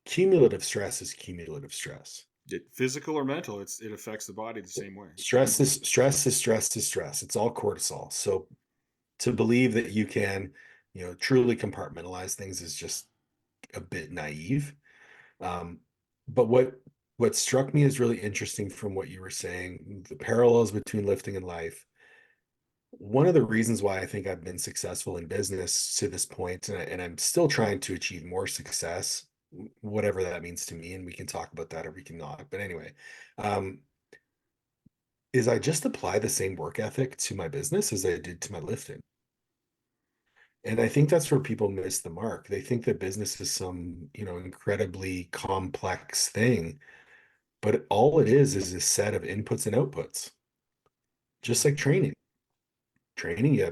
Speaker 3: cumulative stress is cumulative stress.
Speaker 2: Physical or mental, it affects the body the same way.
Speaker 3: Stress. It's all cortisol. So to believe that you can, truly compartmentalize things is just a bit naive. Um, but what struck me as really interesting from what you were saying, the parallels between lifting and life. One of the reasons why I think I've been successful in business to this point, and I'm still trying to achieve more success, whatever that means to me, and we can talk about that or we can not. But anyway, um, is I just apply the same work ethic to my business as I did to my lifting. And I think that's where people miss the mark. They think that business is some, incredibly complex thing, but all it is a set of inputs and outputs, just like training. Training, you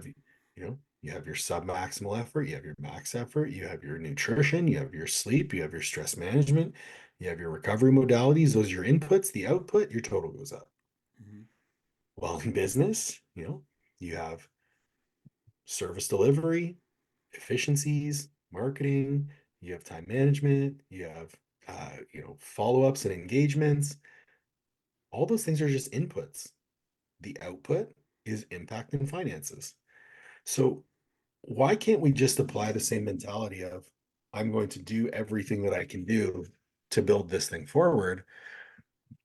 Speaker 3: have your sub-maximal effort, you have your max effort, you have your nutrition, you have your sleep, you have your stress management, you have your recovery modalities. Those are your inputs, the output, your total goes up.
Speaker 2: Mm-hmm.
Speaker 3: Well, in business, you have service delivery, efficiencies, marketing, you have time management, you have follow-ups and engagements. All those things are just inputs. The output is impact and finances. So why can't we just apply the same mentality of I'm going to do everything that I can do to build this thing forward?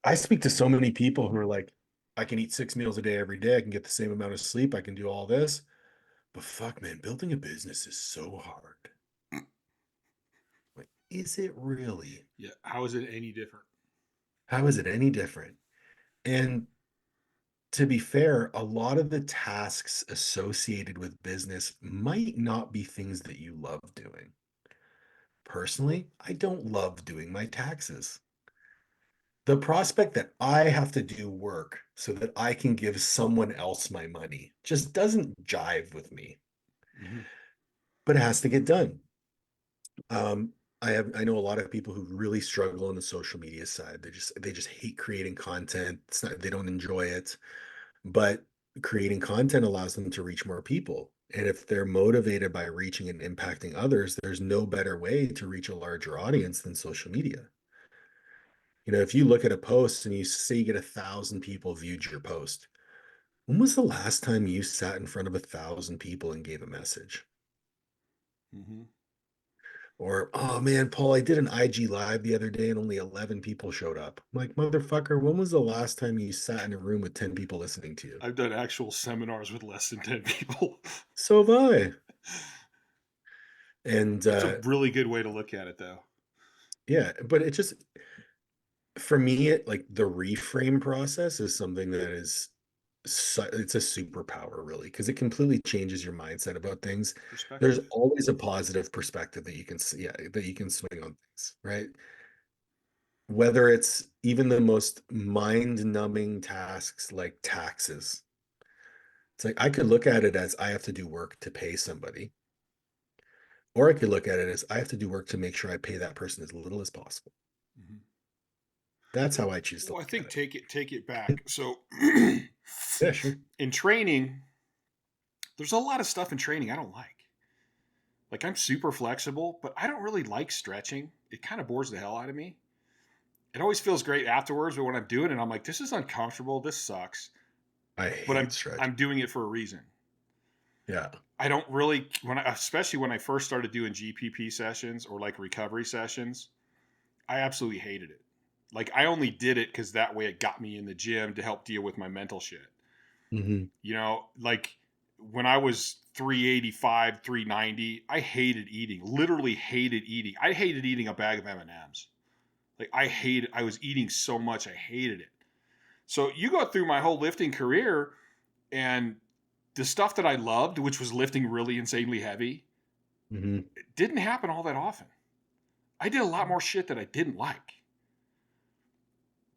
Speaker 3: I speak to so many people who are like, I can eat 6 meals a day every day. I can get the same amount of sleep. I can do all this. But fuck, man, building a business is so hard. Like, is it really?
Speaker 2: Yeah. How is it any different?
Speaker 3: How is it any different? And to be fair, a lot of the tasks associated with business might not be things that you love doing. Personally, I don't love doing my taxes. The prospect that I have to do work so that I can give someone else my money just doesn't jive with me,
Speaker 2: Mm-hmm.
Speaker 3: but it has to get done. Um, I know a lot of people who really struggle on the social media side. They just hate creating content. They don't enjoy it, but creating content allows them to reach more people. And if they're motivated by reaching and impacting others, there's no better way to reach a larger audience than social media. If you look at a post and you say you get 1,000 people viewed your post, when was the last time you sat in front of 1,000 people and gave a message?
Speaker 2: Mm-hmm.
Speaker 3: Or, oh man, Paul, I did an IG live the other day and only 11 people showed up. I'm like, motherfucker, when was the last time you sat in a room with 10 people listening to you?
Speaker 2: I've done actual seminars with less than 10 people.
Speaker 3: So have I. And
Speaker 2: That's a really good way to look at it, though.
Speaker 3: yeah, but it just, for me, like the reframe process is something that it's a superpower really because it completely changes your mindset about things. There's
Speaker 2: Perspective.
Speaker 3: always a positive perspective that you can see, yeah, that you can swing on things, right? Whether it's even the most mind-numbing tasks like taxes. It's like I could look at it as I have to do work to pay somebody, or I could look at it as I have to do work to make sure I pay that person as little as possible.
Speaker 2: Mm-hmm.
Speaker 3: That's how I choose to
Speaker 2: Well, I
Speaker 3: look at
Speaker 2: think
Speaker 3: it.
Speaker 2: take it back. So,
Speaker 3: Yeah, sure.
Speaker 2: in training, there's a lot of stuff in training I don't like. Like I'm super flexible, but I don't really like stretching. It kind of bores the hell out of me. It always feels great afterwards, but when I'm doing it, I'm like, this is uncomfortable. This sucks.
Speaker 3: I
Speaker 2: But
Speaker 3: hate stretching.
Speaker 2: I'm doing it for a reason.
Speaker 3: Yeah.
Speaker 2: I don't really especially when I first started doing GPP sessions or like recovery sessions, I absolutely hated it. Like I only did it because that way it got me in the gym to help deal with my mental shit.
Speaker 3: Mm-hmm.
Speaker 2: You know, like when I was 385, 390, I hated eating. Literally hated eating. I hated eating a bag of M&Ms. Like I was eating so much I hated it. So you go through my whole lifting career and the stuff that I loved, which was lifting really insanely heavy,
Speaker 3: Mm-hmm.
Speaker 2: it didn't happen all that often. I did a lot more shit that I didn't like.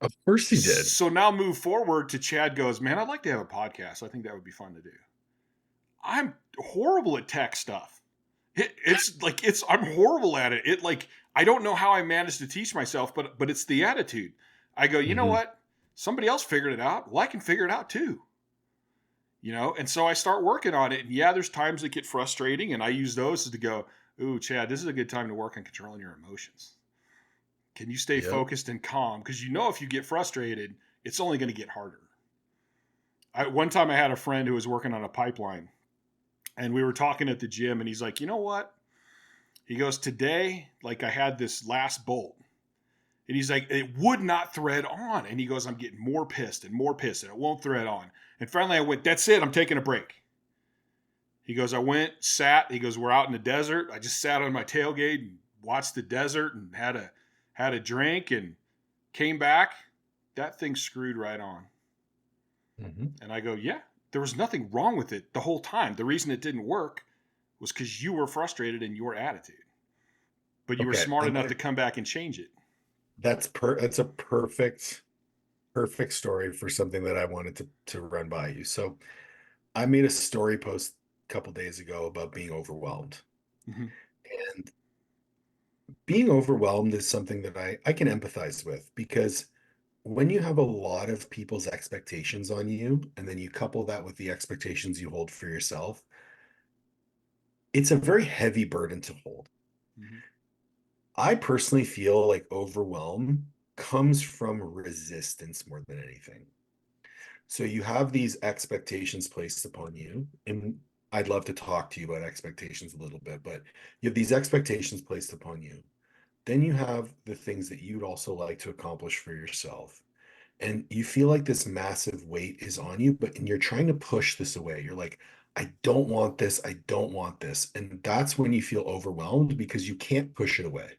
Speaker 3: Of course he did.
Speaker 2: So now move forward to Chad goes, man, I'd like to have a podcast. I think that would be fun to do. I'm horrible at tech stuff. I'm horrible at it. It like I don't know how I managed to teach myself, but it's the attitude. I go, you know
Speaker 3: Mm-hmm.
Speaker 2: what? Somebody else figured it out. Well, I can figure it out too. You know, and so I start working on it. And yeah, there's times that get frustrating, and I use those to go, ooh, Chad, this is a good time to work on controlling your emotions. Can you stay
Speaker 3: Yep.
Speaker 2: focused and calm? Because you know if you get frustrated, it's only going to get harder. One time I had a friend who was working on a pipeline, and we were talking at the gym, and he's like, you know what? He goes, today, like I had this last bolt. And he's like, it would not thread on. And he goes, I'm getting more pissed, and it won't thread on. And finally I went, that's it. I'm taking a break. He goes, I went, sat. He goes, we're out in the desert. I just sat on my tailgate and watched the desert and had a drink and came back. That thing screwed right on.
Speaker 3: Mm-hmm.
Speaker 2: And I go, yeah, there was nothing wrong with it the whole time. The reason it didn't work was because you were frustrated in your attitude. But you were
Speaker 3: Okay.
Speaker 2: smart enough to come back and change it.
Speaker 3: That's a perfect story for something that I wanted to run by you. So I made a story post a couple days ago about being overwhelmed.
Speaker 2: Mm-hmm.
Speaker 3: And being overwhelmed is something that I can empathize with, because when you have a lot of people's expectations on you, and then you couple that with the expectations you hold for yourself, it's a very heavy burden to hold.
Speaker 2: Mm-hmm.
Speaker 3: I personally feel like overwhelm comes from resistance more than anything. So you have these expectations placed upon you, and I'd love to talk to you about expectations a little bit, but you have these expectations placed upon you. Then you have the things that you'd also like to accomplish for yourself. And you feel like this massive weight is on you, but and you're trying to push this away. You're like, I don't want this. I don't want this. And that's when you feel overwhelmed because you can't push it away.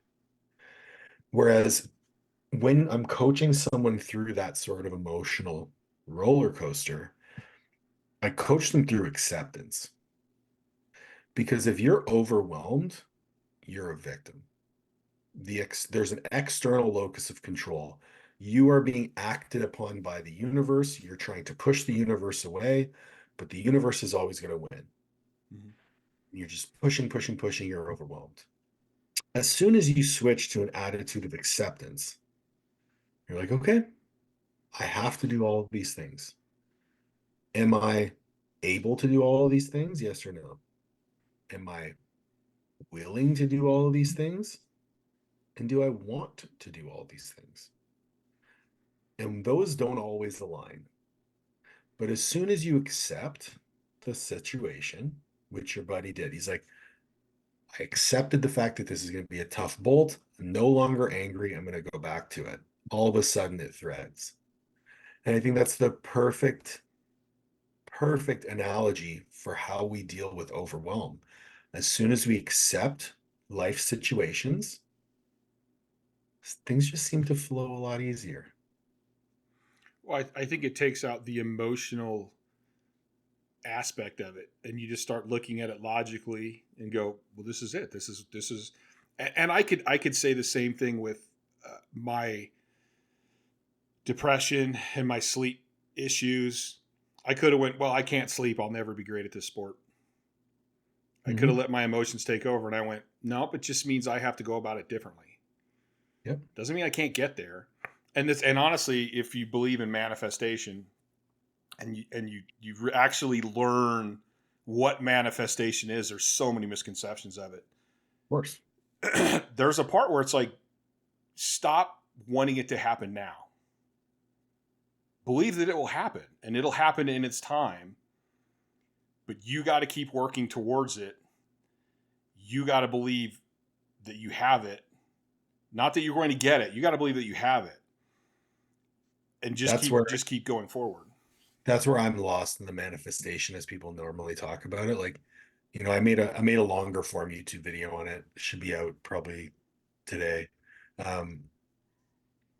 Speaker 3: Whereas when I'm coaching someone through that sort of emotional roller coaster, I coach them through acceptance. Because if you're overwhelmed, you're a victim. There's an external locus of control. You are being acted upon by the universe. You're trying to push the universe away, but the universe is always going to win.
Speaker 2: Mm-hmm.
Speaker 3: You're just pushing, pushing, pushing. You're overwhelmed. As soon as you switch to an attitude of acceptance, you're like, okay, I have to do all of these things. Am I able to do all of these things? Yes or no? Am I willing to do all of these things? And do I want to do all these things? And those don't always align. But as soon as you accept the situation, which your buddy did, he's like, I accepted the fact that this is going to be a tough bolt. I'm no longer angry. I'm going to go back to it. All of a sudden it threads. And I think that's the perfect analogy for how we deal with overwhelm. As soon as we accept life situations, things just seem to flow a lot easier.
Speaker 2: Well, I think it takes out the emotional aspect of it, and you just start looking at it logically and go, "Well, this is it. This is." And I could say the same thing with my depression and my sleep issues. I could have went, "Well, I can't sleep. I'll never be great at this sport." I could have
Speaker 3: Mm-hmm.
Speaker 2: let my emotions take over, and I went, "Nope. It just means I have to go about it differently.
Speaker 3: Yep.
Speaker 2: Doesn't mean I can't get there." And honestly, if you believe in manifestation, and you actually learn what manifestation is. There's so many misconceptions of it.
Speaker 3: Of course.
Speaker 2: There's a part where it's like, stop wanting it to happen now. Believe that it will happen, and it'll happen in its time. But you got to keep working towards it. You got to believe that you have it. Not that you're going to get it. You got to believe that you have it. And just keep going forward.
Speaker 3: That's where I'm lost in the manifestation as people normally talk about it. Like, I made a longer form YouTube video on it. It should be out probably today.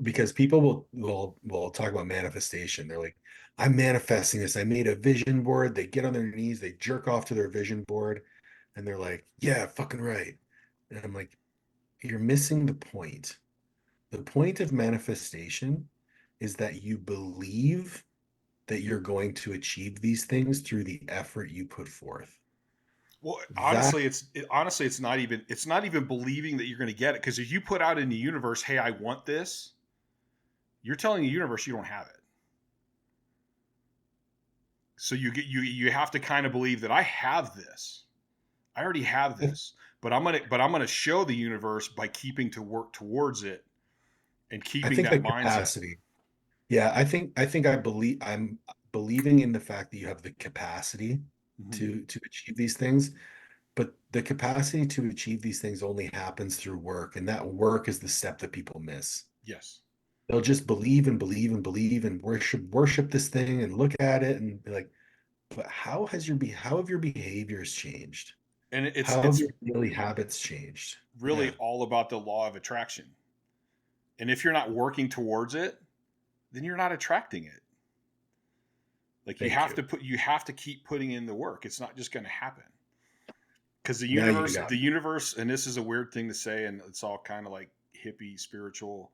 Speaker 3: Because people will talk about manifestation. They're like, I'm manifesting this. I made a vision board. They get on their knees, they jerk off to their vision board, and they're like, yeah, fucking right. And I'm like, you're missing the point. The point of manifestation is that you believe that you're going to achieve these things through the effort you put forth.
Speaker 2: Well, honestly, it's not even believing that you're going to get it, because if you put out in the universe, hey, I want this, you're telling the universe you don't have it. So you have to kind of believe that I have this. I already have this, but I'm gonna show the universe by keeping to work towards it and keeping that mindset.
Speaker 3: Capacity. Yeah, I'm believing in the fact that you have the capacity to achieve these things, but the capacity to achieve these things only happens through work, and that work is the step that people miss.
Speaker 2: Yes.
Speaker 3: They'll just believe and believe and believe and worship this thing and look at it and be like, but how have your behaviors changed?
Speaker 2: And
Speaker 3: How have your daily habits changed?
Speaker 2: Really all about the law of attraction. And if you're not working towards it, then you're not attracting it. Like you have to keep putting in the work. It's not just going to happen. Because the universe, and this is a weird thing to say, and it's all kind of like hippie spiritual.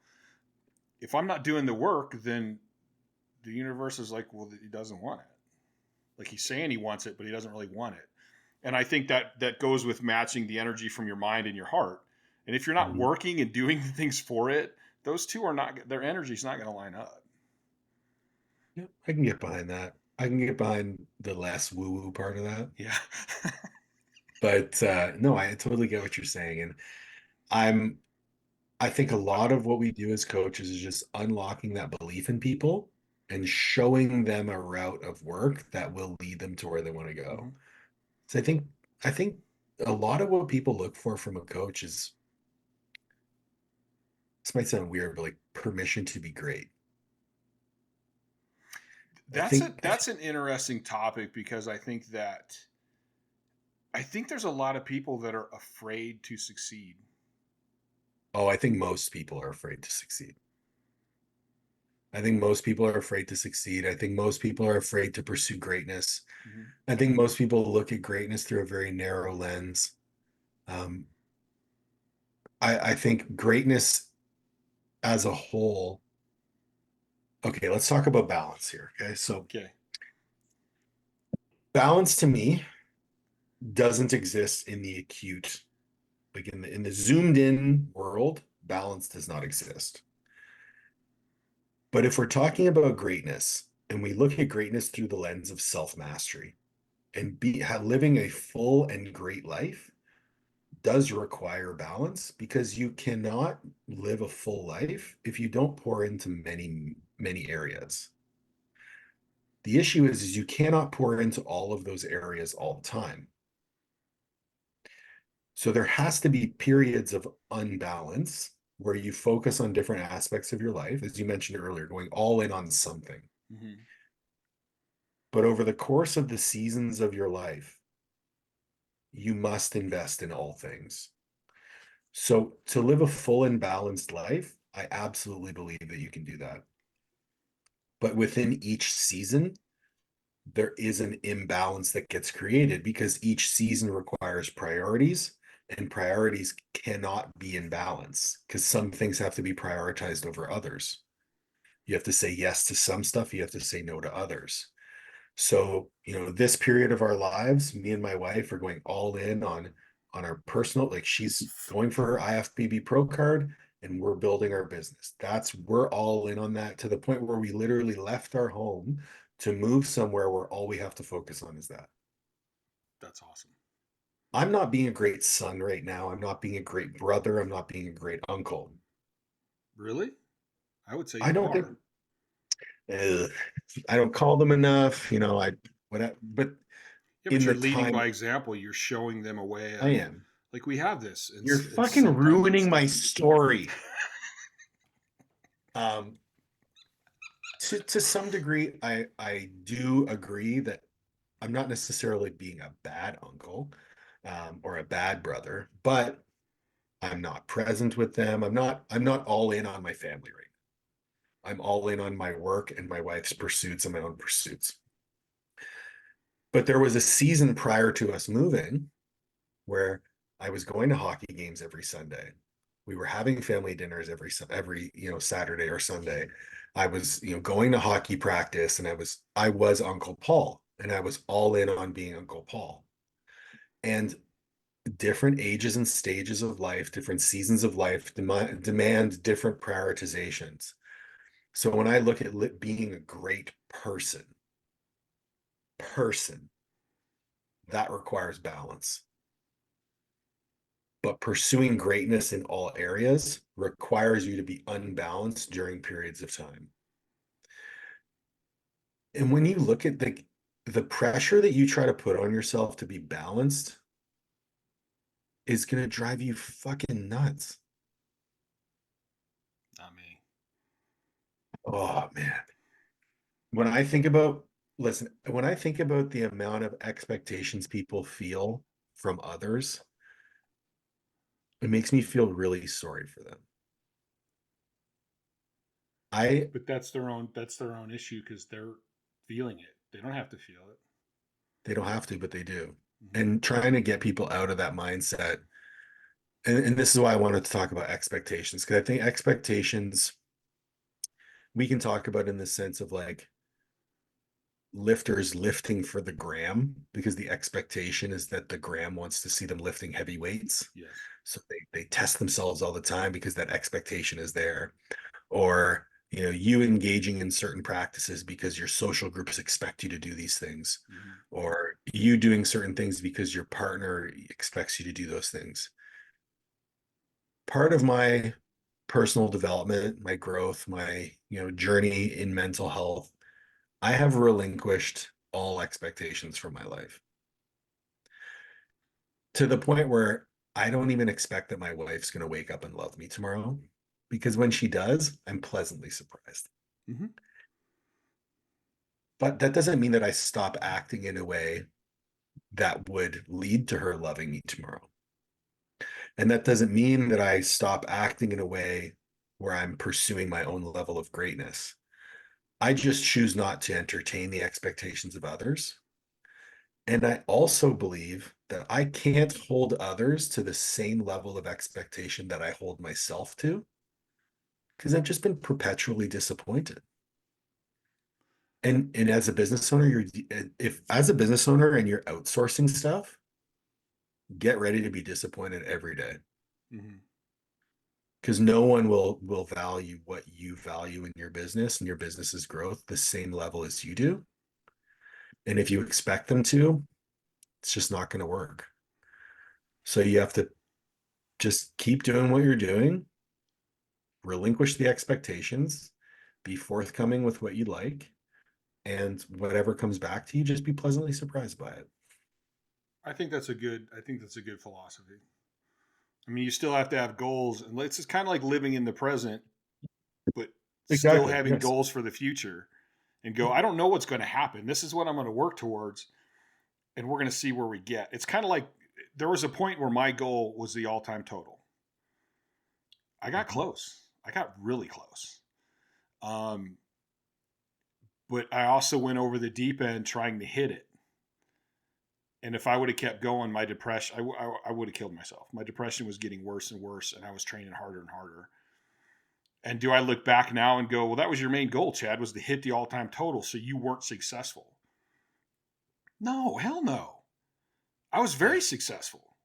Speaker 2: If I'm not doing the work, then the universe is like, well, he doesn't want it. Like he's saying he wants it, but he doesn't really want it. And I think that goes with matching the energy from your mind and your heart. And if you're not working and doing things for it, those two their energy's not going to line up.
Speaker 3: Yeah, I can get behind that. I can get behind the less woo-woo part of that.
Speaker 2: Yeah.
Speaker 3: But no, I totally get what you're saying. And I think a lot of what we do as coaches is just unlocking that belief in people and showing them a route of work that will lead them to where they want to go. Mm-hmm. So I think a lot of what people look for from a coach is, this might sound weird, but like permission to be great.
Speaker 2: That's an interesting topic, because I think there's a lot of people that are afraid to succeed.
Speaker 3: Oh, I think most people are afraid to succeed. I think most people are afraid to succeed. I think most people are afraid to pursue greatness. Mm-hmm. I think most people look at greatness through a very narrow lens. I think greatness as a whole. Okay, let's talk about balance here. Okay, so balance to me doesn't exist in the acute, like in the zoomed in world. Balance does not exist. But if we're talking about greatness and we look at greatness through the lens of self-mastery and living a full and great life does require balance, because you cannot live a full life if you don't pour into many, many areas. The issue is you cannot pour into all of those areas all the time. So there has to be periods of unbalance where you focus on different aspects of your life, as you mentioned earlier, going all in on something. Mm-hmm. But over the course of the seasons of your life, you must invest in all things. So to live a full and balanced life, I absolutely believe that you can do that. But within each season, there is an imbalance that gets created, because each season requires priorities, and priorities cannot be in balance, because some things have to be prioritized over others. You have to say yes to some stuff. You have to say no to others. So, this period of our lives, me and my wife are going all in on our personal, like she's going for her IFBB Pro card and we're building our business. We're all in on that, to the point where we literally left our home to move somewhere where all we have to focus on is that.
Speaker 2: That's awesome.
Speaker 3: I'm not being a great son right now. I'm not being a great brother. I'm not being a great uncle.
Speaker 2: Really? I would say
Speaker 3: I
Speaker 2: you
Speaker 3: don't think
Speaker 2: are.
Speaker 3: uh, I don't call them enough. But
Speaker 2: Yeah, but
Speaker 3: in
Speaker 2: you're
Speaker 3: the
Speaker 2: leading
Speaker 3: time
Speaker 2: by example. You're showing them a way
Speaker 3: I
Speaker 2: of,
Speaker 3: am,
Speaker 2: like, we have this, and,
Speaker 3: you're
Speaker 2: and
Speaker 3: fucking
Speaker 2: sometimes it's
Speaker 3: ruining my
Speaker 2: different.
Speaker 3: story. Um, to some degree, I do agree that I'm not necessarily being a bad uncle, or a bad brother, but I'm not present with them. I'm not all in on my family right now. I'm all in on my work and my wife's pursuits and my own pursuits. But there was a season prior to us moving where I was going to hockey games every Sunday. We were having family dinners every Saturday or Sunday. I was going to hockey practice, and I was Uncle Paul, and I was all in on being Uncle Paul. And different ages and stages of life, different seasons of life demand different prioritizations. So when I look at being a great person, that requires balance. But pursuing greatness in all areas requires you to be unbalanced during periods of time. And when you look at the pressure that you try to put on yourself to be balanced is going to drive you fucking nuts.
Speaker 2: Not me.
Speaker 3: Oh man. When I think about, listen, when I think about the amount of expectations people feel from others, it makes me feel really sorry for them. I
Speaker 2: But that's their own issue because they're feeling it. They don't have to feel it.
Speaker 3: They don't have to, but they do.
Speaker 2: Mm-hmm.
Speaker 3: And trying to get people out of that mindset. And this is why I wanted to talk about expectations, because I think expectations we can talk about in the sense of like lifters lifting for the gram, because the expectation is that the gram wants to see them lifting heavy weights.
Speaker 2: Yes.
Speaker 3: So they test themselves all the time because that expectation is there. Or you engaging in certain practices because your social groups expect you to do these things,
Speaker 2: Mm-hmm.
Speaker 3: or you doing certain things because your partner expects you to do those things. Part of my personal development, my growth, my journey in mental health, I have relinquished all expectations from my life to the point where I don't even expect that my wife's going to wake up and love me tomorrow, because when she does, I'm pleasantly surprised.
Speaker 2: Mm-hmm.
Speaker 3: But that doesn't mean that I stop acting in a way that would lead to her loving me tomorrow. And that doesn't mean that I stop acting in a way where I'm pursuing my own level of greatness. I just choose not to entertain the expectations of others. And I also believe that I can't hold others to the same level of expectation that I hold myself to, because I've just been perpetually disappointed. And as a business owner, if as a business owner and you're outsourcing stuff, get ready to be disappointed every day,
Speaker 2: Mm-hmm.
Speaker 3: because no one will value what you value in your business and your business's growth the same level as you do. And if you expect them to, it's just not going to work. So you have to just keep doing what you're doing, relinquish the expectations, be forthcoming with what you like, and whatever comes back to you, just be pleasantly surprised by it.
Speaker 2: I think that's a good philosophy. I mean, you still have to have goals, and it's just kind of like living in the present, but still
Speaker 3: Exactly.
Speaker 2: having
Speaker 3: Yes.
Speaker 2: goals for the future. And go, I don't know what's going to happen. This is what I'm going to work towards, and we're going to see where we get. It's kind of like there was a point where my goal was the all-time total. I got close. I got really close. Um, but I also went over the deep end trying to hit it. And if I would have kept going, my depression, I would have killed myself. My depression was getting worse and worse, and I was training harder and harder. And do I look back now and go, well, that was your main goal, Chad, was to hit the all-time total, so you weren't successful? No, hell no. I was
Speaker 3: Yeah.
Speaker 2: very successful.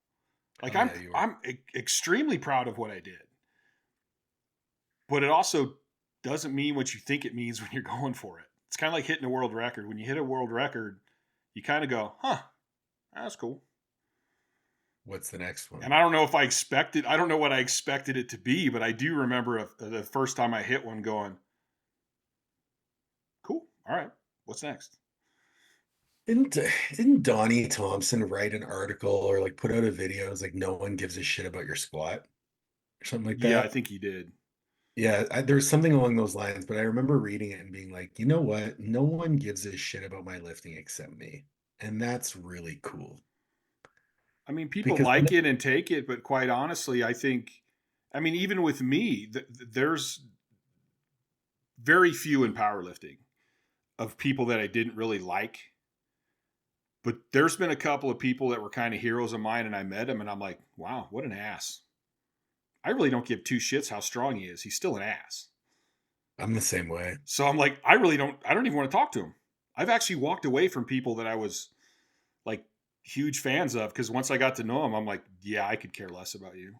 Speaker 2: Like
Speaker 3: Oh
Speaker 2: I'm
Speaker 3: yeah, you are.
Speaker 2: I'm extremely proud of what I did. But it also doesn't mean what you think it means when you're going for it. It's kind of like hitting a world record. When you hit a world record, you kind of go, huh, That's cool.
Speaker 3: What's the next one?
Speaker 2: And I don't know what I expected it to be, but I do remember the first time I hit one going, cool. All right. What's next?
Speaker 3: Didn't Donnie Thompson write an article or like put out a video? It was like no one gives a shit about your squat or something like
Speaker 2: Yeah, I
Speaker 3: that.
Speaker 2: think he did.
Speaker 3: Yeah, there's something along those lines, but I remember reading it and being like, you know what? No one gives a shit about my lifting except me. And that's really cool.
Speaker 2: I mean, people
Speaker 3: Because
Speaker 2: like it and take it, but quite honestly, I mean, even with me, there's very few in powerlifting of people that I didn't really like. But there's been a couple of people that were kind of heroes of mine, and I met him, and I'm like, wow, what an ass. I really don't give two shits how strong he is. He's still an ass.
Speaker 3: I'm the same way.
Speaker 2: So I'm like, I don't even want to talk to him. I've actually walked away from people that I was like huge fans of because once I got to know him, I'm like, yeah, I could care less about you.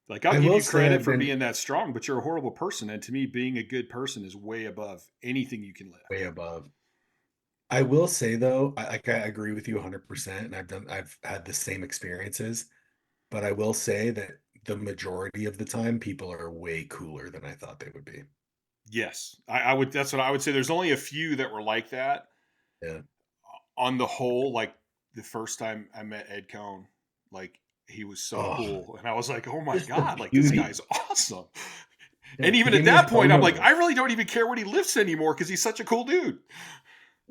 Speaker 2: Like, I'll
Speaker 3: I
Speaker 2: give
Speaker 3: will
Speaker 2: you
Speaker 3: say
Speaker 2: credit
Speaker 3: I've
Speaker 2: for
Speaker 3: been
Speaker 2: being that strong, but you're a horrible person. And to me, being a good person is way above anything you can lift.
Speaker 3: way above. I will say though, I agree with you 100%, and I've had the same experiences, but I will say that the majority of the time people are way cooler than I thought they would be.
Speaker 2: Yes, I would. That's what I would say. There's only a few that were like that.
Speaker 3: Yeah.
Speaker 2: On the whole, like the first time I met Ed Cohn, like he was so
Speaker 3: Oh,
Speaker 2: cool, and I was like, oh my
Speaker 3: just the
Speaker 2: god, like this
Speaker 3: beauty.
Speaker 2: guy's awesome.
Speaker 3: Yeah,
Speaker 2: And
Speaker 3: he
Speaker 2: even
Speaker 3: gave
Speaker 2: at
Speaker 3: me his
Speaker 2: that point,
Speaker 3: phone
Speaker 2: I'm like,
Speaker 3: number.
Speaker 2: I really don't even care what he lifts anymore because he's such a cool dude.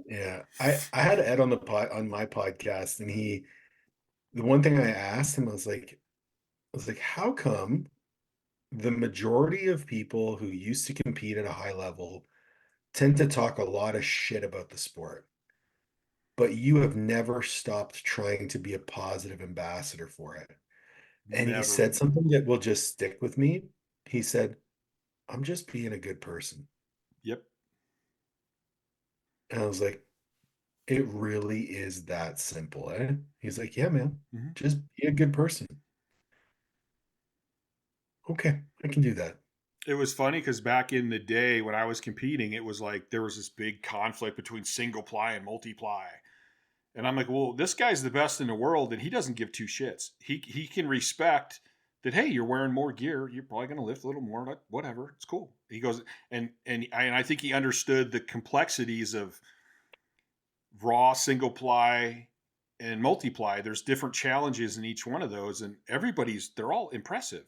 Speaker 3: Yeah. I had Ed on the on my podcast, and the one thing I asked him I was like, how come the majority of people who used to compete at a high level tend to talk a lot of shit about the sport, but you have never stopped trying to be a positive ambassador for it? And he
Speaker 2: Never.
Speaker 3: said something that will just stick with me. He said, I'm just being a good person.
Speaker 2: Yep.
Speaker 3: And I was like, it really is that simple, eh? He's like, yeah, man,
Speaker 2: Mm-hmm.
Speaker 3: just be a good person. Okay, I can do that.
Speaker 2: It was funny because back in the day when I was competing, it was like there was this big conflict between single ply and multiply. And I'm like, well, this guy's the best in the world, and he doesn't give two shits. He can respect that. Hey, you're wearing more gear. You're probably going to lift a little more. Like, whatever, it's cool. He goes, and I think he understood the complexities of raw, single ply, and multiply. There's different challenges in each one of those, and they're all impressive.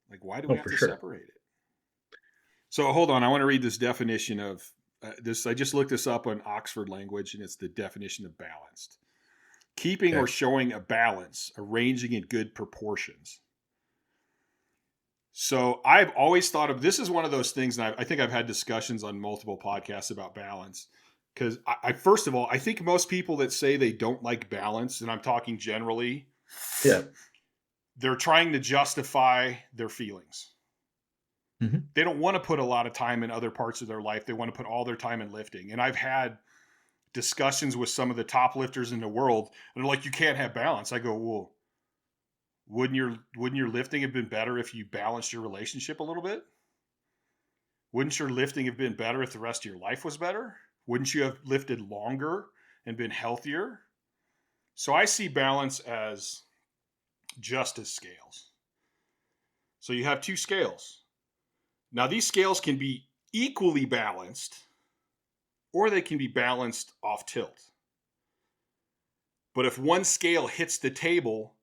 Speaker 2: Like, why do we
Speaker 3: Oh,
Speaker 2: have
Speaker 3: for
Speaker 2: to
Speaker 3: sure.
Speaker 2: separate it? So hold on, I want to read this definition of this. I just looked this up on Oxford Language, and it's the definition of balanced: keeping or
Speaker 3: Okay.
Speaker 2: showing a balance, arranging in good proportions. So I've always thought of this as one of those things, and I think I've had discussions on multiple podcasts about balance. Because first of all, I think most people that say they don't like balance, and I'm talking generally,
Speaker 3: Yeah.
Speaker 2: they're trying to justify their feelings.
Speaker 3: Mhm.
Speaker 2: They don't want to put a lot of time in other parts of their life. They want to put all their time in lifting. And I've had discussions with some of the top lifters in the world, and they're like, "You can't have balance." I go, "Well, wouldn't your lifting have been better if you balanced your relationship a little bit? Wouldn't your lifting have been better if the rest of your life was better? Wouldn't you have lifted longer and been healthier?" So I see balance as just as scales. So you have two scales. Now these scales can be equally balanced or they can be balanced off tilt. But if one scale hits the table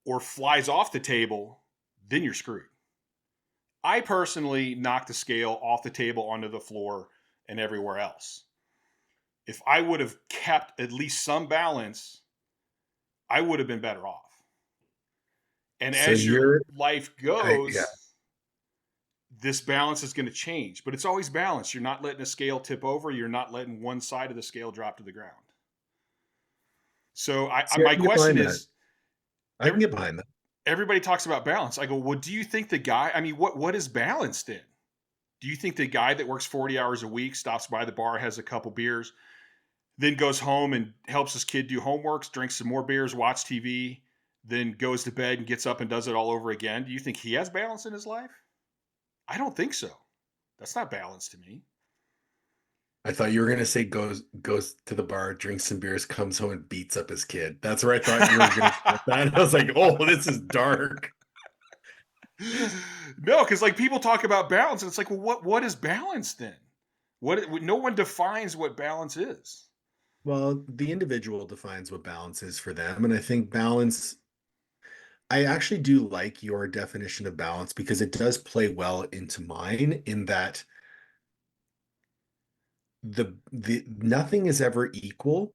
Speaker 2: or flies off the table, then you're screwed. I personally knock the scale off the table onto the floor and everywhere else. If I would have kept at least some balance, I would have been better off. And
Speaker 3: So
Speaker 2: as your
Speaker 3: you're,
Speaker 2: life
Speaker 3: yeah.
Speaker 2: goes, this balance is going to change, but it's always balanced. You're not letting a scale tip over. You're not letting one side of the scale drop to the ground. So
Speaker 3: See, I
Speaker 2: my
Speaker 3: can get
Speaker 2: question
Speaker 3: behind that.
Speaker 2: is,
Speaker 3: I can get behind that.
Speaker 2: everybody talks about balance. I go, well, do you think the guy, I mean, what is balanced in? Do you think the guy that works 40 hours a week, stops by the bar, has a couple beers, then goes home and helps his kid do homework, drinks some more beers, watch TV, then goes to bed and gets up and does it all over again? Do you think he has balance in his life? I don't think so. That's not balance to me.
Speaker 3: I thought you were gonna say goes to the bar, drinks some beers, comes home and beats up his kid. That's where I thought you were gonna go with that. I was like, oh, this is dark.
Speaker 2: No, because like people talk about balance, and it's like, well, what is balance then? No one defines what balance is.
Speaker 3: Well, the individual defines what balance is for them, and I think balance. I actually do like your definition of balance because it does play well into mine in that the nothing is ever equal,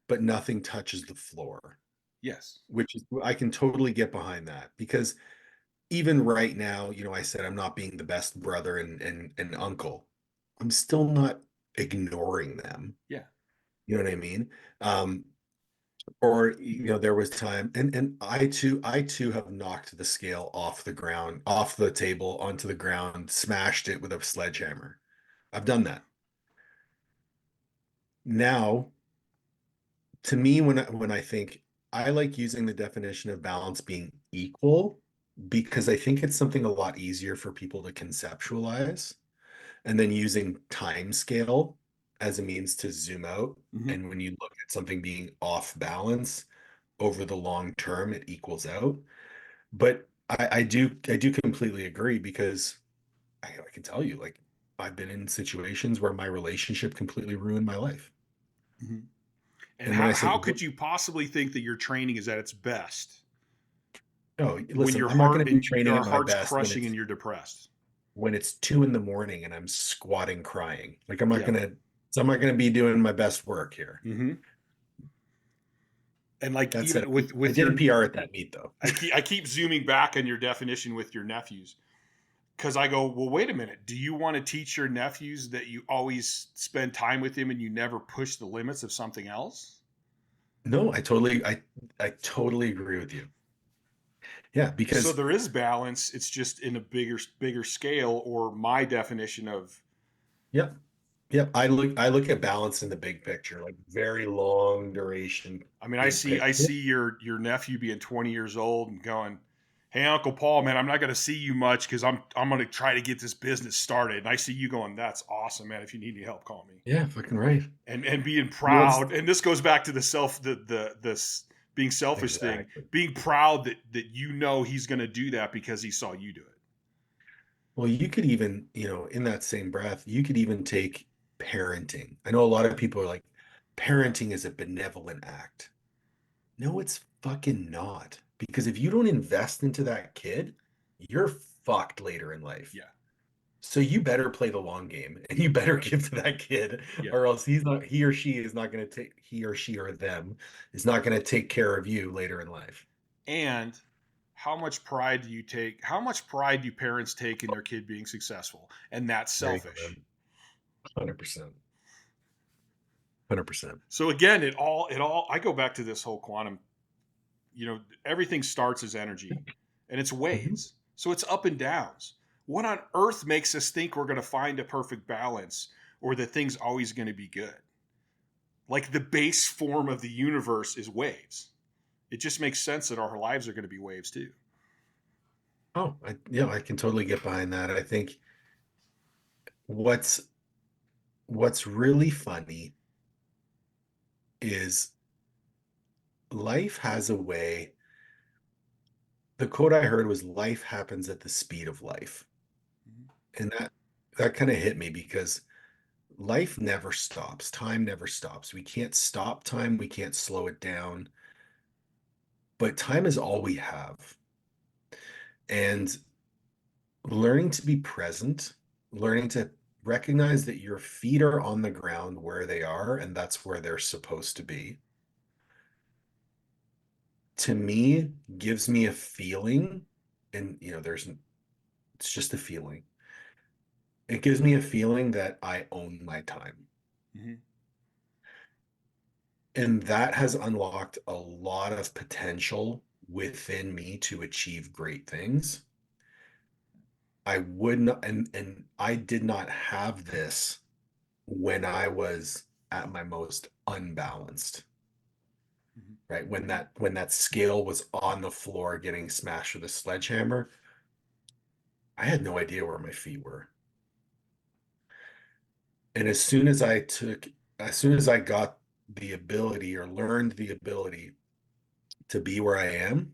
Speaker 3: but nothing touches the floor,
Speaker 2: Yes.
Speaker 3: which is I can totally get behind that because even right now, I said I'm not being the best brother and uncle. I'm still not ignoring them.
Speaker 2: Yeah.
Speaker 3: You know what I mean? Um, or there was time and I too have knocked the scale off the ground, off the table onto the ground, smashed it with a sledgehammer. I've done that. Now, to me, when I think I like using the definition of balance being equal because I think it's something a lot easier for people to conceptualize, and then using time scale as a means to zoom out.
Speaker 2: Mm-hmm.
Speaker 3: And when you look at something being off balance over the long term, it equals out. But I do completely agree because I can tell you, like, I've been in situations where my relationship completely ruined my life.
Speaker 2: Mm-hmm. And
Speaker 3: And then I said,
Speaker 2: how could you possibly think that your training is at its best
Speaker 3: "No,
Speaker 2: when
Speaker 3: listen, I'm not going to be training
Speaker 2: your
Speaker 3: at my
Speaker 2: heart's
Speaker 3: best
Speaker 2: crushing and you're depressed?
Speaker 3: when it's 2 in the morning and I'm squatting crying. Like
Speaker 2: Yeah.
Speaker 3: I'm not gonna be doing my best work here."
Speaker 2: Mm-hmm. And like
Speaker 3: That said,
Speaker 2: even
Speaker 3: I
Speaker 2: with
Speaker 3: did a
Speaker 2: your,
Speaker 3: PR at that meet though.
Speaker 2: I keep zooming back on your definition with your nephews because I go, well, wait a minute. Do you want to teach your nephews that you always spend time with them and you never push the limits of something else?
Speaker 3: No, I totally agree with you. Yeah,
Speaker 2: So
Speaker 3: because
Speaker 2: there is balance. It's just in a bigger scale, or my definition of.
Speaker 3: yep, yep. I look at balance in the big picture, like very long duration,
Speaker 2: I mean, I
Speaker 3: big
Speaker 2: see
Speaker 3: picture.
Speaker 2: I see your nephew being 20 years old and going, "Hey, Uncle Paul, man, I'm not going to see you much because I'm going to try to get this business started." And I see you going, "That's awesome, man. If you need any help, call me."
Speaker 3: Yeah, fucking right.
Speaker 2: And being
Speaker 3: He wants
Speaker 2: proud. And this goes back to the being selfish thing.
Speaker 3: exactly.
Speaker 2: Being proud that he's going to do that because he saw you do it.
Speaker 3: Well, you could even, in that same breath, you could even take parenting. I know a lot of people are like, parenting is a benevolent act. No, it's fucking not. Because if you don't invest into that kid, you're fucked later in life.
Speaker 2: Yeah,
Speaker 3: So you better play the long game and you better give to that kid,
Speaker 2: yeah.
Speaker 3: or else he or she is not going to take, he or she or them is not going to take care of you later in life.
Speaker 2: And how much pride do you take? How much pride do parents take in their kid being successful? And that's
Speaker 3: There you go,
Speaker 2: selfish.
Speaker 3: man. 100%. 100%.
Speaker 2: So again, it all I go back to this whole quantum, everything starts as energy and it's
Speaker 3: Mhm.
Speaker 2: waves. So it's up and downs. What on earth makes us think we're going to find a perfect balance or that thing's always going to be good? Like the base form of the universe is waves. It just makes sense that our lives are going to be waves too.
Speaker 3: Oh, yeah, I can totally get behind that. I think what's what's really funny is life has a way. The quote I heard was life happens at the speed of life.
Speaker 2: Mhm.
Speaker 3: And that kind of hit me because life never stops. Time never stops. We can't stop time, we can't slow it down, but time is all we have. And learning to be present, learning to recognize that your feet are on the ground where they are, and that's where they're supposed to be, to me gives me a feeling. And it's just a feeling. It gives me a feeling that I own my time.
Speaker 2: Mhm.
Speaker 3: And that has unlocked a lot of potential within me to achieve great things. I would not, and I did not have this when I was at my most unbalanced,
Speaker 2: Mhm.
Speaker 3: right? When that scale was on the floor getting smashed with a sledgehammer, I had no idea where my feet were. And as soon as I got the ability or learned the ability to be where I am,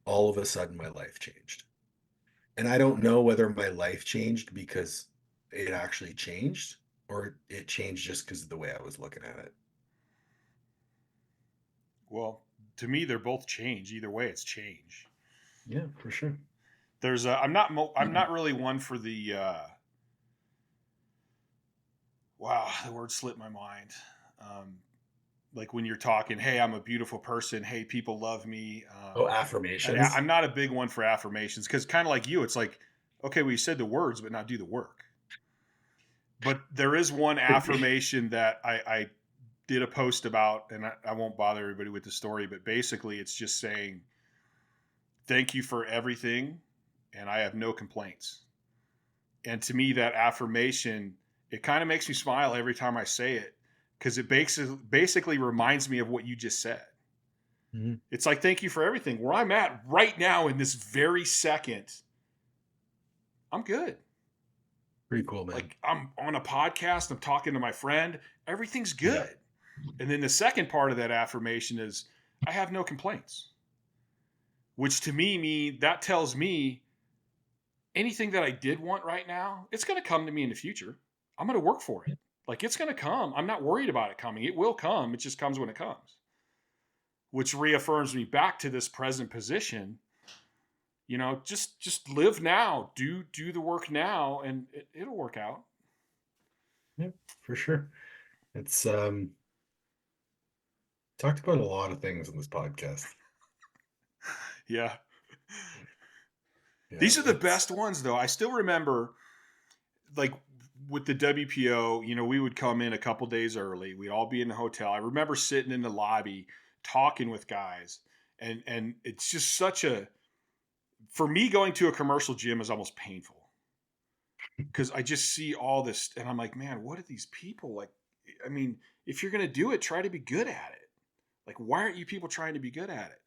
Speaker 3: all of a sudden my life changed. And I don't know whether my life changed because it actually changed or it changed just because of the way I was looking at it.
Speaker 2: Well, to me, they're both change. Either way, it's change.
Speaker 3: Yeah, for sure.
Speaker 2: There's I'm not really one for the wow, the word slipped my mind. Um, like when you're talking, hey, I'm a beautiful person. Hey, people love me.
Speaker 3: Oh,
Speaker 2: And
Speaker 3: affirmations.
Speaker 2: I'm not a big one for affirmations because kind of like you, it's like, okay, well, you said the words, but now do the work. But there is one affirmation that I did a post about, and I won't bother everybody with the story, but basically it's just saying, thank you for everything, and I have no complaints. And to me, that affirmation, it kind of makes me smile every time I say it because it basically reminds me of what you just said.
Speaker 3: Mhm.
Speaker 2: It's like, thank you for everything. Where I'm at right now in this very second, I'm good.
Speaker 3: Pretty cool, man.
Speaker 2: Like I'm on a podcast, I'm talking to my friend, everything's
Speaker 3: Yeah.
Speaker 2: good. And then the second part of that affirmation is I have no complaints, which to me that tells me anything that I did want right now, it's going to come to me in the future. I'm going to work for it. Like it's going to come. I'm not worried about it coming. It will come. It just comes when it comes, which reaffirms me back to this present position. You know, just live now, do the work now, and it'll work out.
Speaker 3: Yeah, for sure. It's talked about a lot of things in this podcast.
Speaker 2: Yeah,
Speaker 3: Yeah,
Speaker 2: these are the best ones though. I still remember, like with the WPO, you know, we would come in a couple days early. We'd all be in the hotel. I remember sitting in the lobby talking with guys, and it's just such a for me going to a commercial gym is almost painful because I just see all this and I'm like, man, what are these people like? I mean, if you're gonna do it, try to be good at it. Like, why aren't you people trying to be good at it?